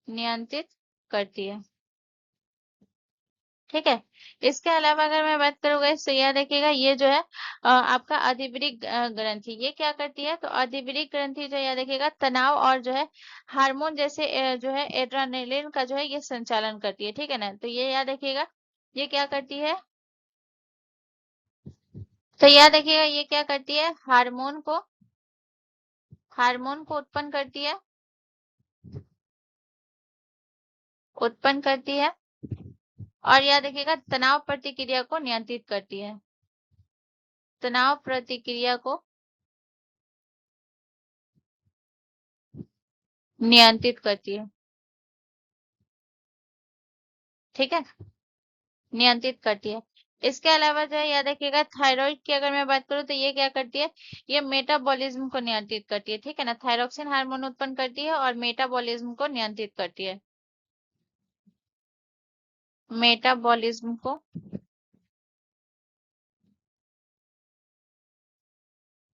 नियंत्रित करती है। ठीक है, इसके अलावा अगर मैं बात करूंगा इससे याद रखिएगा ये जो है आपका अधिवृक्क ग्रंथि ये क्या करती है। तो अधिवृक्क ग्रंथि जो याद रखिएगा तनाव और जो है हार्मोन जैसे जो है एड्रेनालिन का जो है ये संचालन करती है। ठीक है ना। तो ये याद रखिएगा ये क्या करती है। तो याद रखिएगा ये क्या करती है, हार्मोन को उत्पन्न करती है और याद रखिएगा तनाव प्रतिक्रिया को नियंत्रित करती है, तनाव प्रतिक्रिया को नियंत्रित करती है। ठीक है, नियंत्रित करती है। इसके अलावा जो है याद रखिएगा थायराइड की अगर मैं बात करूं तो ये क्या करती है, ये मेटाबॉलिज्म को नियंत्रित करती है। ठीक है ना, थायरोक्सिन हार्मोन उत्पन्न करती है और मेटाबॉलिज्म को नियंत्रित करती है, मेटाबॉलिज्म को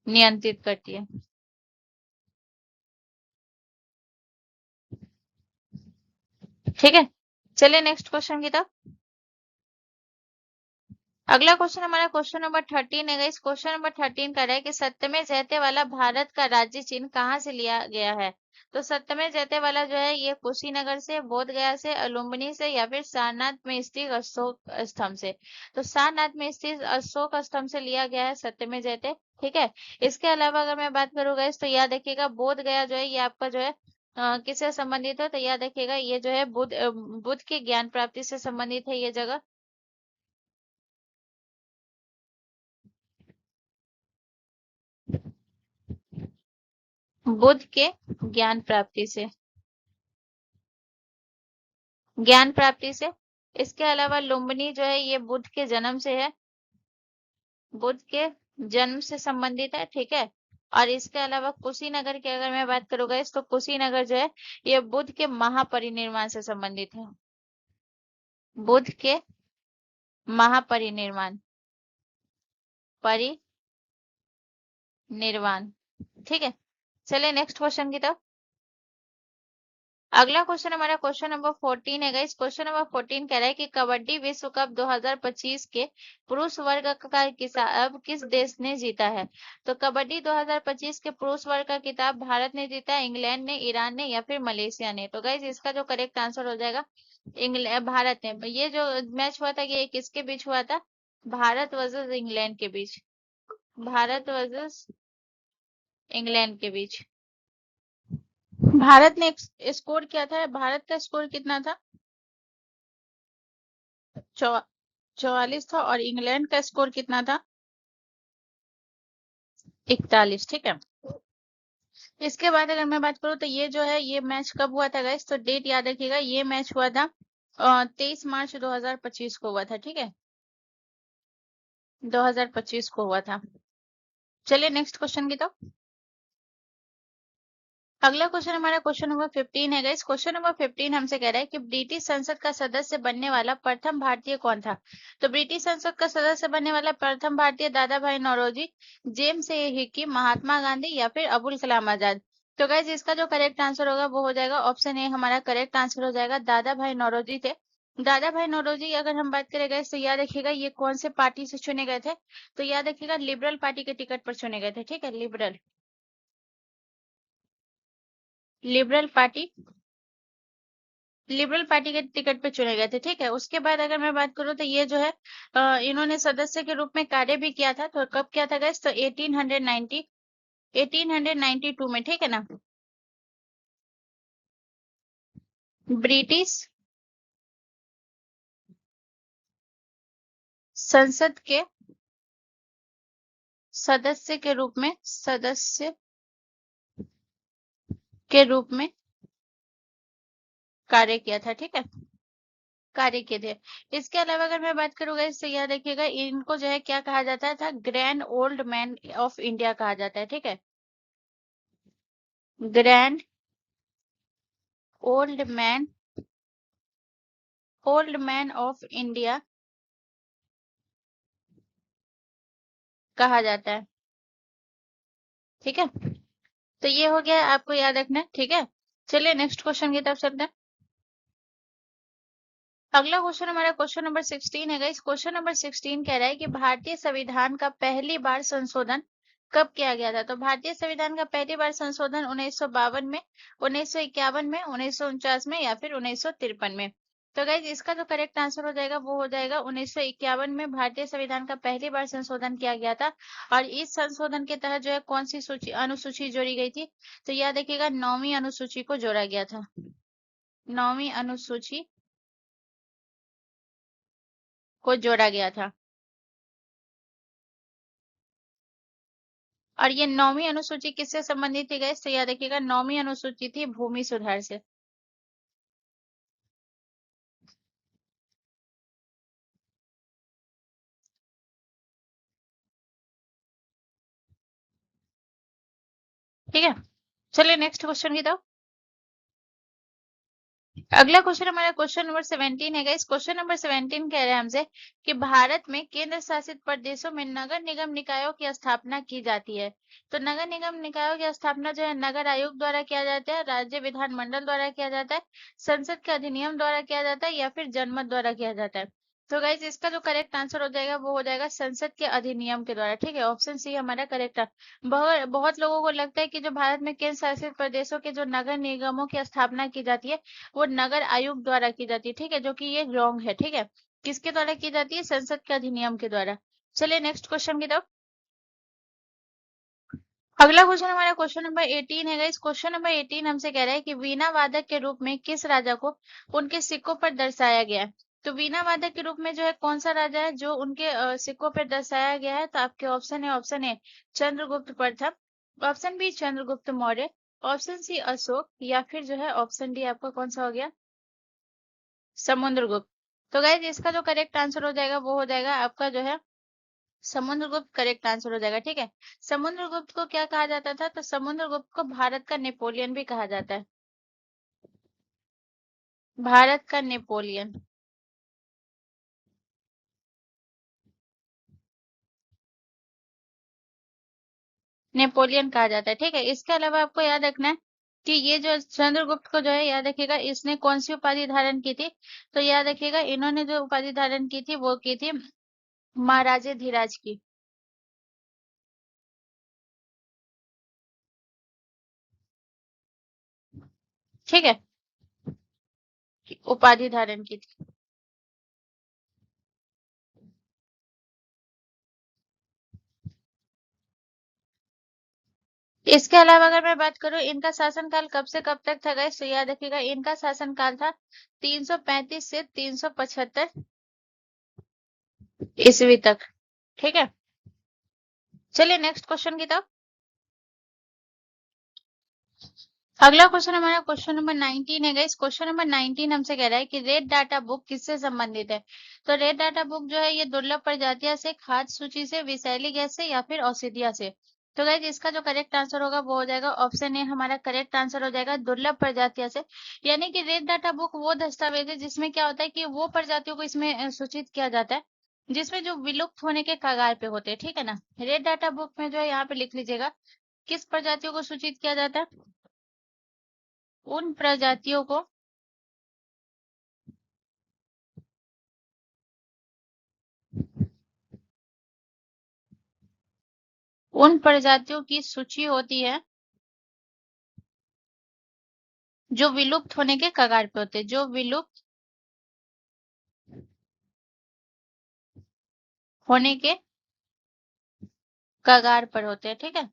नियंत्रित करती है। ठीक है, चलिए नेक्स्ट क्वेश्चन की तरफ। अगला क्वेश्चन हमारा क्वेश्चन नंबर 13 है इस क्वेश्चन नंबर 13 का है कि सत्यमेव जयते वाला भारत का राज्य चिन्ह कहाँ से लिया गया है। तो सत्यमेव जयते वाला जो है ये कुशीनगर से, बोध गया से, लुम्बिनी से या फिर सारनाथ में स्थित अशोक स्तंभ से। तो सारनाथ में स्थित अशोक स्तंभ से लिया गया है सत्यमेव जयते। ठीक है, इसके अलावा अगर मैं बात करूंगा तो याद रखिएगा बोध गया जो है ये आपका जो है किससे संबंधित है। तो याद रखिएगा ये जो है बुद्ध के ज्ञान प्राप्ति से संबंधित है ये जगह, बुद्ध के ज्ञान प्राप्ति से, ज्ञान प्राप्ति से। इसके अलावा लुम्बिनी जो है ये बुद्ध के जन्म से है, बुद्ध के जन्म से संबंधित है। ठीक है, और इसके अलावा कुशीनगर की अगर मैं बात करूंगा तो कुशीनगर जो है ये बुद्ध के महापरिनिर्वाण से संबंधित है, बुद्ध के महापरिनिर्वाण परिनिर्वाण। ठीक है, चलिए नेक्स्ट क्वेश्चन की तरफ। अगला क्वेश्चन हमारा क्वेश्चन नंबर 14 है गाइस। क्वेश्चन नंबर 14 कह रहा है कि कबड्डी विश्व कप 2025 के पुरुष वर्ग का किताब किस देश ने जीता है। तो कबड्डी 2025 के पुरुष वर्ग का किताब भारत ने जीता है, इंग्लैंड ने, ईरान ने या फिर मलेशिया ने। तो गाइस इसका जो करेक्ट आंसर हो जाएगा इंग्लैंड भारत ने, ये जो मैच हुआ था ये किसके बीच हुआ था? भारत वर्सेस इंग्लैंड के बीच। भारत वर्सेस इंग्लैंड के बीच भारत ने स्कोर किया था। भारत का स्कोर कितना था? 44 था। और इंग्लैंड का स्कोर कितना था? 41। ठीक है। इसके बाद अगर मैं बात करूँ तो ये जो है ये मैच कब हुआ था गाइस? तो डेट याद रखिएगा, ये मैच हुआ था 23 मार्च 2025 को हुआ था। ठीक है, 2025 को हुआ था। चलिए नेक्स्ट क्वेश्चन की तरफ। अगला क्वेश्चन हमारा क्वेश्चन नंबर 15 है गाइस। क्वेश्चन नंबर 15 हमसे कह रहा है कि ब्रिटिश संसद का सदस्य बनने वाला प्रथम भारतीय कौन था? तो ब्रिटिश संसद का सदस्य बनने वाला प्रथम भारतीय दादा भाई नौरोजी, जेम्स ए हिकी, महात्मा गांधी या फिर अबुल कलाम आजाद। तो गाइस इसका जो करेक्ट आंसर होगा वो हो जाएगा ऑप्शन ए, हमारा करेक्ट आंसर हो जाएगा। दादा भाई नौरोजी थे। दादा भाई नौरोजी अगर हम बात करें गाइस तो याद रखिएगा ये कौन से पार्टी से चुने गए थे? तो याद रखिएगा लिबरल पार्टी के टिकट पर चुने गए थे। ठीक है, liberal liberal party liberal party के टिकट पे चुने गए थे। ठीक है, उसके बाद अगर मैं बात करूं तो ये जो है इन्होंने सदस्य के रूप में कार्य भी किया था। तो कब किया था गाइस? तो 1892 में। ठीक है ना। ब्रिटिश संसद के सदस्य के रूप में कार्य किया था। ठीक है, कार्य किए थे। इसके अलावा अगर मैं बात करूंगा इससे याद रखिएगा इनको जो है क्या कहा जाता था? Grand old man of India कहा जाता है। ठीक है, grand old man of India कहा जाता है। ठीक है, तो ये हो गया, आपको याद रखना है। ठीक है, चलिए नेक्स्ट क्वेश्चन की तरफ चलते हैं। अगला क्वेश्चन हमारा क्वेश्चन नंबर 16 है गाइस। क्वेश्चन नंबर 16 कह रहा है कि भारतीय संविधान का पहली बार संशोधन कब किया गया था? तो भारतीय संविधान का पहली बार संशोधन 1952 में, 1951 में, 1949 में या फिर 1953 में। तो गाइज इसका जो करेक्ट आंसर हो जाएगा वो हो जाएगा 1951 में भारतीय संविधान का पहली बार संशोधन किया गया था। और इस संशोधन के तहत जो है कौन सी सूची अनुसूची जोड़ी गई थी? तो याद रखिएगा 9वीं अनुसूची को जोड़ा गया था। 9वीं अनुसूची को जोड़ा गया था। और ये 9वीं अनुसूची किससे संबंधित थी गाइस? तो याद रखिएगा 9वीं अनुसूची थी भूमि सुधार से। ठीक है, चलिए नेक्स्ट क्वेश्चन की तरफ। अगला क्वेश्चन हमारा क्वेश्चन नंबर 17 है गाइस। क्वेश्चन नंबर 17 कह रहे हैं हमसे कि भारत में केंद्र शासित प्रदेशों में नगर निगम निकायों की स्थापना की जाती है। तो नगर निगम निकायों की स्थापना जो है नगर आयोग द्वारा किया जाता है, राज्य विधानमंडल द्वारा किया जाता है, संसद के अधिनियम द्वारा किया जाता है या फिर जनमत द्वारा किया जाता है। तो गाइज इसका जो करेक्ट आंसर हो जाएगा वो हो जाएगा संसद के अधिनियम के द्वारा। ठीक है, ऑप्शन सी हमारा करेक्ट है। बहुत बहुत लोगों को लगता है कि जो भारत में केंद्र शासित प्रदेशों के जो नगर निगमों की स्थापना की जाती है वो नगर आयोग द्वारा की जाती है। ठीक है, जो कि ये रॉन्ग है। ठीक है, किसके द्वारा की जाती है? संसद के अधिनियम के द्वारा। चलिए नेक्स्ट क्वेश्चन की तरफ। अगला क्वेश्चन हमारा क्वेश्चन नंबर 18 है गाइस। क्वेश्चन नंबर 18 हमसे कह रहा है कि वीणा वादक के रूप में किस राजा को उनके सिक्कों पर दर्शाया गया है? तो वीणा वादक के रूप में जो है कौन सा राजा है जो उनके सिक्कों पर दर्शाया गया है? तो आपके ऑप्शन है, ऑप्शन ए चंद्रगुप्त प्रथम, option B Chandragupta Maurya, option C Ashoka या फिर जो है ऑप्शन डी आपका कौन सा हो गया? समुद्रगुप्त। तो गाइज इसका जो करेक्ट आंसर हो जाएगा वो हो जाएगा आपका जो है समुद्रगुप्त। करेक्ट आंसर हो जाएगा। ठीक है, समुद्रगुप्त को क्या कहा जाता था? तो समुद्रगुप्त को भारत का नेपोलियन भी कहा जाता है। भारत का नेपोलियन, नेपोलियन कहा जाता है। ठीक है, इसके अलावा आपको याद रखना है कि ये जो चंद्रगुप्त को जो है याद रखिएगा इसने कौन सी उपाधि धारण की थी? तो याद रखिएगा इन्होंने जो उपाधि धारण की थी वो की थी महाराजे धीराज की। ठीक है, उपाधि धारण की थी। इसके अलावा अगर मैं बात करूं इनका शासनकाल कब से कब तक था गाइस, तो याद रखिएगा इनका शासनकाल था 335 से 375 ईस्वी तक। ठीक है, चलिए नेक्स्ट क्वेश्चन की तरफ। अगला क्वेश्चन हमारा क्वेश्चन नंबर 19 है गाइस। क्वेश्चन नंबर 19 हमसे कह रहा है कि रेड डाटा बुक किससे संबंधित है। तो रेड डाटा बुक जो है ये दुर्लभ प्रजातियों से, खाद्य सूची से, विषैली गैस से या फिर औषधिया से। तो गाइस इसका जो करेक्ट आंसर होगा वो हो जाएगा ऑप्शन ए, हमारा करेक्ट आंसर हो जाएगा दुर्लभ प्रजातियों से। यानी कि रेड डाटा बुक वो दस्तावेज है जिसमें क्या होता है कि वो प्रजातियों को इसमें सूचित किया जाता है जिसमें जो विलुप्त होने के कगार पे होते हैं। ठीक है ना, रेड डाटा बुक में जो है यहाँ पे लिख लीजिएगा किस प्रजातियों को सूचित किया जाता है, उन प्रजातियों को उन प्रजातियों की सूची होती है जो विलुप्त होने के कगार पे होते हैं, जो विलुप्त होने के कगार पर होते हैं। ठीक है,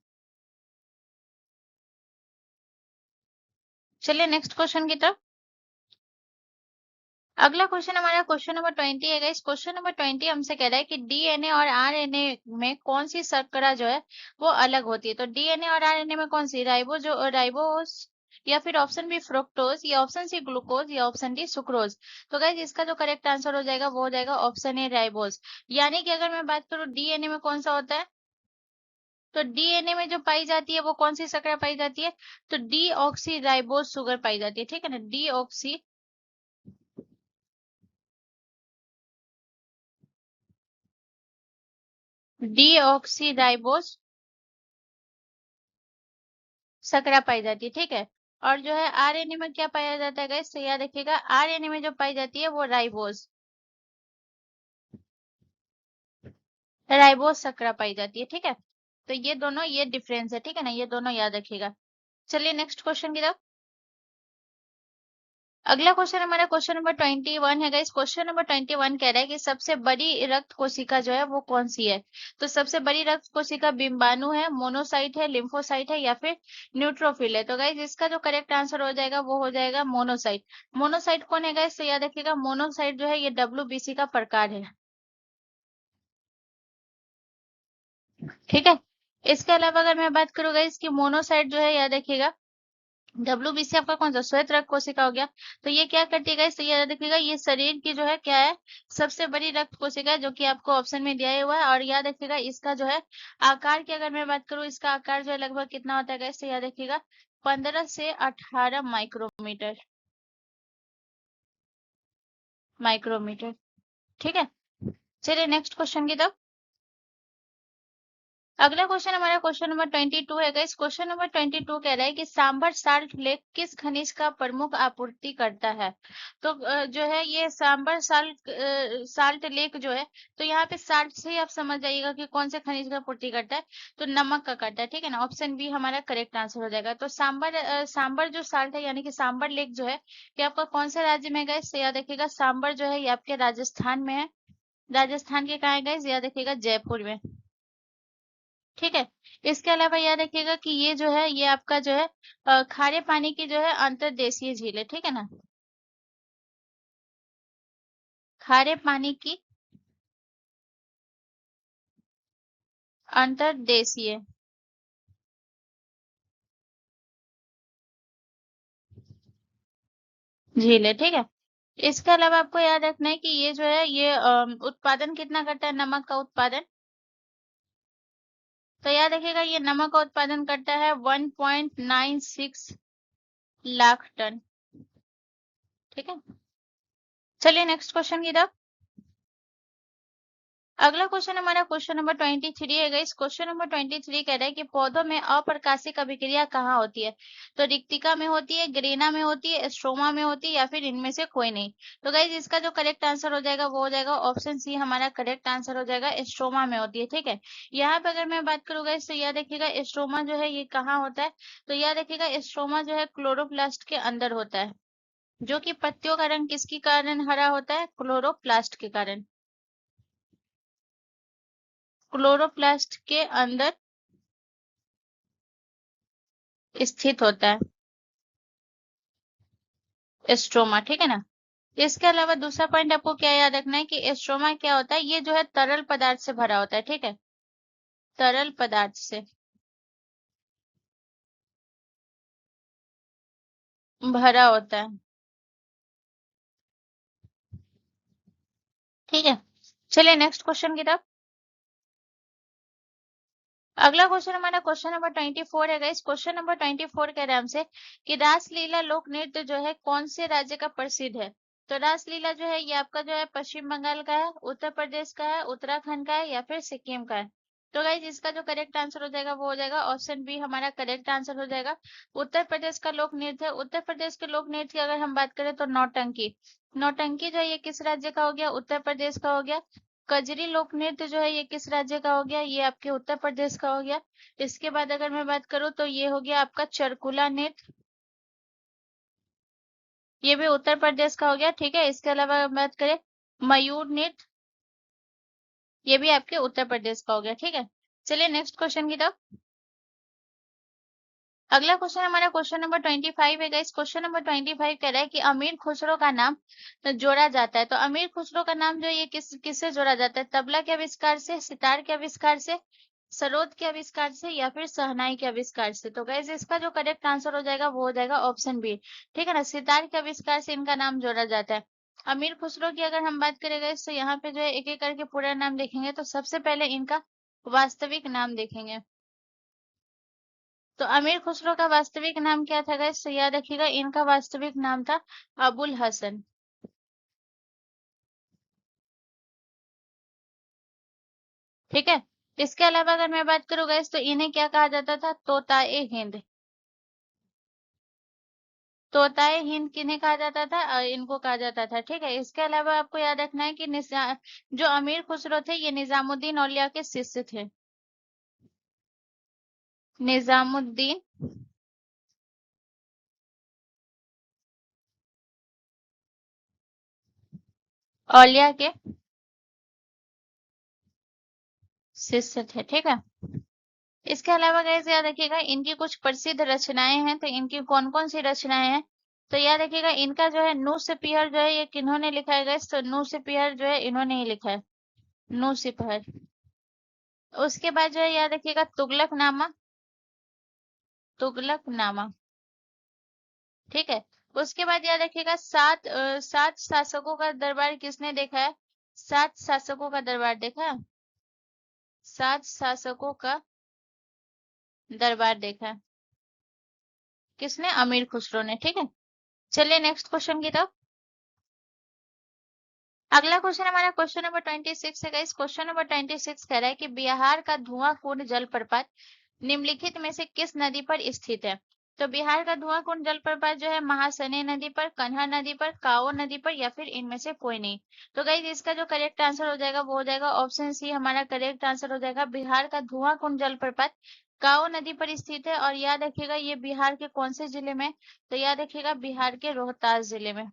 चलिए नेक्स्ट क्वेश्चन की तरफ। अगला क्वेश्चन हमारा क्वेश्चन नंबर 20 है गाइस। क्वेश्चन नंबर 20 हमसे कह रहा है कि डीएनए और आरएनए में कौन सी शर्करा जो है वो अलग होती है। तो डीएनए और आरएनए में कौन सी, राइबोज या फिर ऑप्शन बी फ्रुक्टोज या ऑप्शन सी ग्लूकोज या ऑप्शन डी सुक्रोज। तो गाइस इसका जो करेक्ट आंसर हो जाएगा वो हो जाएगा ऑप्शन ए राइबोज। यानी कि अगर मैं बात करूं डीएनए में कौन सा होता है, तो डीएनए में जो पाई जाती है वो कौन सी शर्करा पाई जाती है, तो डी ऑक्सी राइबोज शुगर पाई जाती है। ठीक है ना, डी ऑक्सी राइबोज शर्करा पाई जाती है। ठीक है, और जो है आरएनए में क्या पाया जाता है गाइस, तो याद रखिएगा आरएनए में जो पाई जाती है वो राइबोज शर्करा पाई जाती है। ठीक है, तो ये दोनों ये डिफरेंस है। ठीक है ना, ये दोनों याद रखिएगा। चलिए नेक्स्ट क्वेश्चन की तरफ। अगला क्वेश्चन हमारा क्वेश्चन नंबर 21 है गाइस। क्वेश्चन नंबर 21 कह रहा है कि सबसे बड़ी रक्त कोशिका जो है वो कौन सी है। तो सबसे बड़ी रक्त कोशिका बिंबाणु है, मोनोसाइट है, लिम्फोसाइट है या फिर न्यूट्रोफिल है। तो गाइस इसका जो करेक्ट आंसर हो जाएगा वो हो जाएगा मोनोसाइट। मोनोसाइट कौन है गाइस, तो याद रखिएगा मोनोसाइट जो है ये डब्ल्यूबीसी का प्रकार है। ठीक है, इसके अलावा अगर मैं बात करूँ गाइस कि मोनोसाइट जो है याद रखिएगा डब्ल्यूबीसी आपका कौन सा श्वेत रक्त कोशिका हो गया। तो ये क्या करती है गाइस, तो ये याद रखिएगा ये शरीर की जो है क्या है, सबसे बड़ी रक्त कोशिका है जो कि आपको ऑप्शन में दिया हुआ है। और याद रखिएगा इसका जो है आकार की अगर मैं बात करूँ, इसका आकार जो है लगभग कितना होता है गाइस, तो याद रखिएगा 15 से 18 माइक्रोमीटर। ठीक है, चलिए नेक्स्ट क्वेश्चन की तरफ। अगला क्वेश्चन हमारा क्वेश्चन नंबर 22 है गाइस। क्वेश्चन नंबर 22 कह रहा है कि सांभर साल्ट लेक किस खनिज का प्रमुख आपूर्ति करता है। तो जो है ये सांभर साल्ट लेक जो है, तो यहाँ पे साल्ट से ही आप समझ जाइएगा कि कौन से खनिज का पूर्ति करता है, तो नमक का करता है। ठीक है ना, ऑप्शन बी हमारा करेक्ट आंसर हो जाएगा। तो सांबर जो साल्ट है यानी कि सांबर लेक जो है ये आपका कौन से राज्य में है गाइस, तो याद रखिएगा सांबर जो है ये आपके राजस्थान में है। राजस्थान के कहाँ है गाइस, याद रखिएगा जयपुर में। ठीक है, इसके अलावा याद रखिएगा कि ये जो है ये आपका जो है खारे पानी की जो है अंतर्देशीय झील है। ठीक है ना, खारे पानी की अंतर्देशीय झील है। ठीक है, इसके अलावा आपको याद रखना है कि ये जो है ये उत्पादन कितना करता है, नमक का उत्पादन। तो याद रखिएगा ये नमक का उत्पादन करता है 1.96 लाख टन। ठीक है, चलिए नेक्स्ट क्वेश्चन की तरफ। अगला क्वेश्चन हमारा क्वेश्चन नंबर 23 है गाइस। क्वेश्चन नंबर 23 कह रहा है कि पौधों में अप्रकाशिक अभिक्रिया कहाँ होती है। तो रिक्तिका में होती है, ग्रेना में होती है, स्ट्रोमा में होती है या फिर इनमें से कोई नहीं। तो गाइस इसका जो करेक्ट आंसर हो जाएगा वो हो जाएगा ऑप्शन सी, हमारा करेक्ट आंसर हो जाएगा स्ट्रोमा में होती है। ठीक है, यहाँ पे अगर मैं बात करूँ गाइस तो याद रखिएगा स्ट्रोमा जो है ये कहाँ होता है, तो याद रखिएगा स्ट्रोमा जो है क्लोरोप्लास्ट के अंदर होता है। जो कि पत्तियों का रंग किसके कारण हरा होता है? क्लोरोप्लास्ट के कारण। क्लोरोप्लास्ट के अंदर स्थित होता है स्ट्रोमा, ठीक है ना। इसके अलावा दूसरा पॉइंट आपको क्या याद रखना है कि स्ट्रोमा क्या होता है? ये जो है तरल पदार्थ से भरा होता है, ठीक है, तरल पदार्थ से भरा होता है, ठीक है। चलिए नेक्स्ट क्वेश्चन की तरफ। अगला क्वेश्चन हमारा क्वेश्चन नंबर 24 है गाइस। क्वेश्चन नंबर 24 कह रहा है हमसे कि रासलीला लोक नृत्य जो है कौन से राज्य का प्रसिद्ध है? तो रासलीला जो है ये आपका जो है पश्चिम बंगाल का है, उत्तर प्रदेश का है, उत्तराखंड का है या फिर सिक्किम का है? तो गाइस इसका जो करेक्ट आंसर हो जाएगा वो हो जाएगा ऑप्शन बी हमारा करेक्ट आंसर हो जाएगा। उत्तर प्रदेश का लोक नृत्य है। उत्तर प्रदेश के लोक नृत्य की अगर हम बात करें तो नौटंकी। नौटंकी जो है ये किस राज्य का हो गया? उत्तर प्रदेश का हो गया। कजरी लोक नृत्य जो है ये किस राज्य का हो गया? ये आपके उत्तर प्रदेश का हो गया। इसके बाद अगर मैं बात करूं तो ये हो गया आपका चरकुला नृत्य, ये भी उत्तर प्रदेश का हो गया, ठीक है। इसके अलावा अगर बात करें मयूर नृत्य, ये भी आपके उत्तर प्रदेश का हो गया, ठीक है। चलिए नेक्स्ट क्वेश्चन की तरफ। अगला क्वेश्चन हमारा क्वेश्चन नंबर 25 है गाइस। क्वेश्चन नंबर 25 कह रहा है कि अमीर खुसरो का नाम जोड़ा जाता है। तो अमीर खुसरो का नाम जो है ये किससे जोड़ा जाता है? तबला के आविष्कार से, सितार के आविष्कार से, सरोद के आविष्कार से या फिर शहनाई के आविष्कार से? तो गाइस इसका जो करेक्ट आंसर हो जाएगा वो हो जाएगा ऑप्शन बी, ठीक है ना, सितार के आविष्कार से इनका नाम जोड़ा जाता है। अमीर खुसरो की अगर हम बात करें गाइस तो यहाँ पे जो है एक एक करके पूरा नाम देखेंगे तो सबसे पहले इनका वास्तविक नाम देखेंगे। तो अमीर खुसरो का वास्तविक नाम क्या था गाइस? तो याद रखिएगा इनका वास्तविक नाम था अबुल हसन, ठीक है। इसके अलावा अगर मैं बात करूँ गाइस तो इन्हें क्या कहा जाता था? तोताए हिंद। तोताए हिंद किन्हें कहा जाता था? इनको कहा जाता था, ठीक है। इसके अलावा आपको याद रखना है कि जो अमीर खुसरो थे ये निजामुद्दीन औलिया के शिष्य थे। निजामुद्दीन औलिया के शिष्य थे, ठीक है। इसके अलावा गाइस याद रखिएगा इनकी कुछ प्रसिद्ध रचनाएं हैं। तो इनकी कौन कौन सी रचनाएं हैं? तो याद रखिएगा इनका जो है नू सिपहर जो है ये किन्होंने लिखा है गाइस? तो नू सिपहर जो है इन्होंने ही लिखा है, नू सिपहर। उसके बाद जो है याद रखिएगा तुगलकनामा, तुगलकनामा, ठीक है। उसके बाद याद रखिएगा सात शासकों का दरबार किसने देखा है? सात शासकों का दरबार देखा है? सात शासकों का दरबार देखा है किसने? अमीर खुसरो ने, ठीक है। चलिए नेक्स्ट क्वेश्चन की तरफ। अगला क्वेश्चन हमारा क्वेश्चन नंबर 26 है गाइस। क्वेश्चन नंबर 26 कह रहा है कि बिहार का धुआं कुंड जलप्रपात निम्नलिखित में से किस नदी पर स्थित है? तो बिहार का धुआं कुंड जलप्रपात जो है महासने नदी पर, कन्हा नदी पर, काओ नदी पर या फिर इनमें से कोई नहीं? तो गाइस इसका जो करेक्ट आंसर हो जाएगा वो हो जाएगा ऑप्शन सी हमारा करेक्ट आंसर हो जाएगा। बिहार का धुआं कुंड जलप्रपात काओ नदी पर स्थित है और याद रखिएगा ये बिहार के कौन से जिले में? तो याद रखिएगा बिहार के रोहतास जिले में,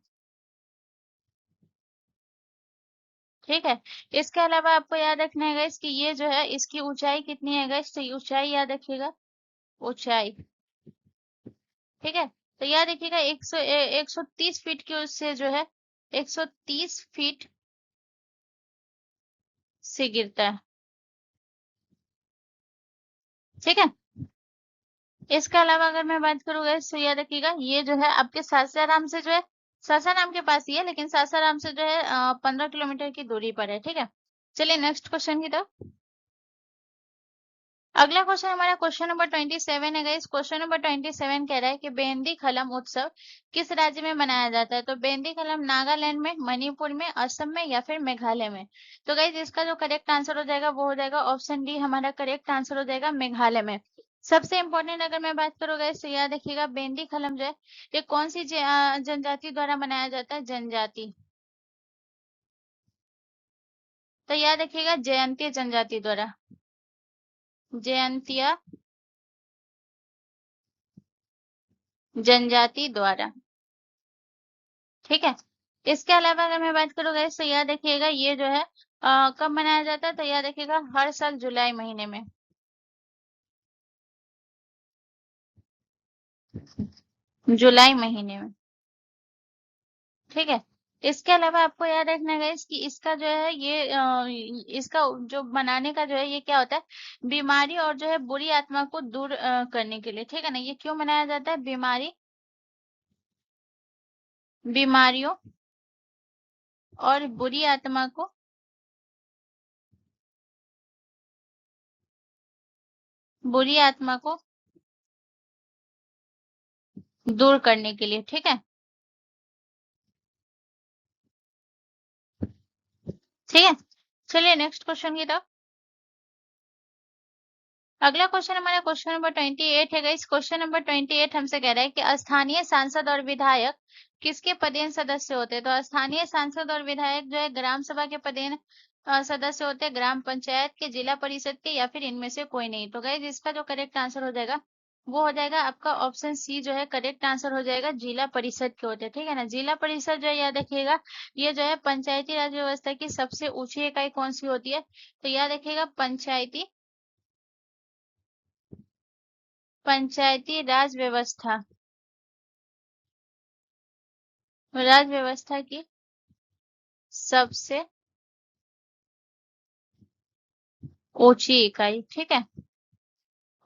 ठीक है। इसके अलावा आपको याद रखना है गाइस कि ये जो है इसकी ऊंचाई कितनी है गाइस? तो ये ऊंचाई याद रखिएगा, ऊंचाई, ठीक है। तो याद रखिएगा 130 फीट की उससे जो है 130 फीट से गिरता है, ठीक है। इसके अलावा अगर मैं बात करूँ गाइस तो याद रखिएगा ये जो है आपके सासाराम से जो है, सासाराम के पास ही है लेकिन सासाराम से जो है 15 किलोमीटर की दूरी पर है, ठीक है। चलिए नेक्स्ट क्वेश्चन की तरफ। अगला क्वेश्चन हमारा क्वेश्चन नंबर 27 है गाइस। क्वेश्चन नंबर 27 कह रहा है कि बेंदी खलम उत्सव किस राज्य में मनाया जाता है? तो बेंदी खलम नागालैंड में, मणिपुर में, असम में या फिर मेघालय में? तो गाइस इसका जो करेक्ट आंसर हो जाएगा वो हो जाएगा ऑप्शन डी हमारा करेक्ट आंसर हो जाएगा, मेघालय में। सबसे इंपॉर्टेंट अगर मैं बात करूँ गाइस तो याद रखिएगा बेंदी खलम जो है ये कौन सी जनजाति द्वारा मनाया जाता है? जनजाति, तो याद रखिएगा जयंती जनजाति द्वारा, जयंतिया जनजाति द्वारा। ठीक है। इसके अलावा अगर मैं बात करूँ गाइस, तो याद रखिएगा ये जो है कब मनाया जाता है, तो याद रखिएगा हर साल जुलाई महीने में। जुलाई महीने में, ठीक है। इसके अलावा आपको याद रखना है कि इसका जो है ये इसका जो बनाने का जो है ये क्या होता है, बीमारी और जो है बुरी आत्मा को दूर करने के लिए, ठीक है ना। ये क्यों मनाया जाता है, बीमारियों और बुरी आत्मा को दूर करने के लिए, ठीक है। ठीक है, चलिए नेक्स्ट क्वेश्चन की तरफ। अगला क्वेश्चन हमारा क्वेश्चन नंबर 28 है गाइस। क्वेश्चन नंबर 28 हमसे कह रहा है कि स्थानीय सांसद और विधायक किसके पदेन सदस्य होते हैं। तो स्थानीय सांसद और विधायक जो है ग्राम सभा के पदेन सदस्य होते हैं, ग्राम पंचायत के, जिला परिषद के, या फिर इनमें से कोई नहीं। तो गाइस इसका जो करेक्ट आंसर हो जाएगा वो हो जाएगा आपका ऑप्शन सी, जो है करेक्ट आंसर हो जाएगा, जिला परिषद के होते हैं, ठीक है ना। जिला परिषद जो है याद रखिएगा ये जो है पंचायती राज व्यवस्था की सबसे ऊंची इकाई कौन सी होती है, तो याद रखिएगा पंचायती राज व्यवस्था की सबसे ऊंची इकाई, ठीक है,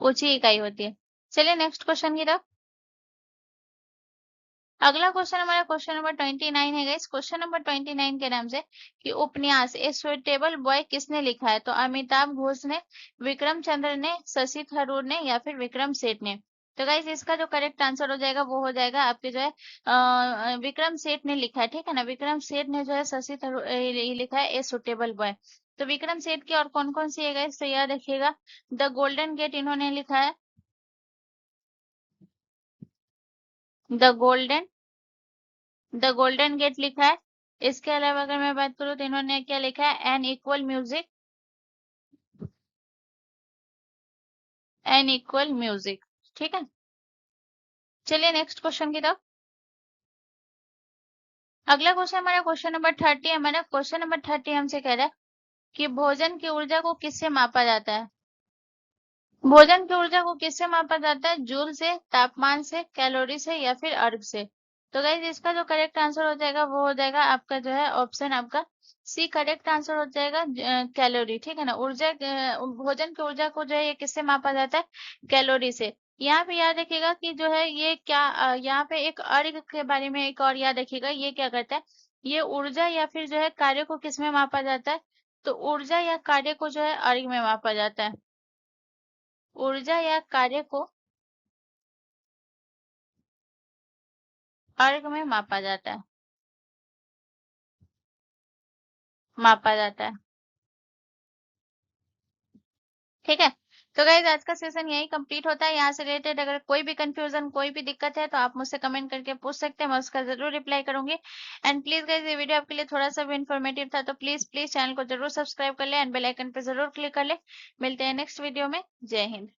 ऊंची इकाई होती है। चलिए नेक्स्ट क्वेश्चन की तरफ। अगला क्वेश्चन हमारा क्वेश्चन नंबर 29 है गाइस। क्वेश्चन नंबर 29 के नाम से कि उपन्यास ए सुइटेबल बॉय किसने लिखा है। तो अमिताभ घोष ने, विक्रम चंद्र ने, शशि थरूर ने, या फिर विक्रम सेठ ने। तो गाइस इसका जो करेक्ट आंसर हो जाएगा वो हो जाएगा आपके जो है विक्रम सेठ ने लिखा है, ठीक है ना। विक्रम सेठ ने जो है शशि थरूर लिखा है ए सुटेबल बॉय। तो विक्रम सेठ की और कौन कौन सी है गाइस, तो याद रखिएगा द गोल्डन गेट इन्होंने लिखा है, the golden the golden gate लिखा है। इसके अलावा अगर मैं बात करूं तो इन्होंने क्या लिखा है, एन इक्वल म्यूजिक, ठीक है। चलिए नेक्स्ट क्वेश्चन की तरफ। अगला क्वेश्चन हमारा क्वेश्चन नंबर 30 है। हमारा क्वेश्चन नंबर 30 हमसे कह रहा है कि भोजन की ऊर्जा को किससे मापा जाता है। भोजन की ऊर्जा को किससे मापा जाता है, जूल से, तापमान से, कैलोरी से, या फिर अर्ग से। तो गाइज इसका जो करेक्ट आंसर हो जाएगा वो हो जाएगा आपका जो है ऑप्शन आपका सी, करेक्ट आंसर हो जाएगा कैलोरी, ठीक है ना। भोजन की ऊर्जा को जो है ये किससे मापा जाता है, कैलोरी से। यहाँ पे याद रखिएगा कि जो है ये क्या यहाँ पे एक अर्घ के बारे में एक और याद रखिएगा, ये क्या करता है, ये ऊर्जा या फिर जो है कार्य को किसमें मापा जाता है, तो ऊर्जा या कार्य को जो है अर्घ में मापा जाता है। ऊर्जा या कार्य को अर्घ में मापा जाता है, ठीक है। तो गाइज आज का सेशन यही कंप्लीट होता है। यहाँ से रिलेटेड अगर कोई भी कंफ्यूजन, कोई भी दिक्कत है तो आप मुझसे कमेंट करके पूछ सकते हैं, मैं उसका जरूर रिप्लाई करूंगी। एंड प्लीज गाइज ये वीडियो आपके लिए थोड़ा सा भी इन्फॉर्मेटिव था तो प्लीज प्लीज चैनल को जरूर सब्सक्राइब कर ले एंड बेल आइकन पे जरूर क्लिक कर ले। मिलते हैं नेक्स्ट वीडियो में। जय हिंद।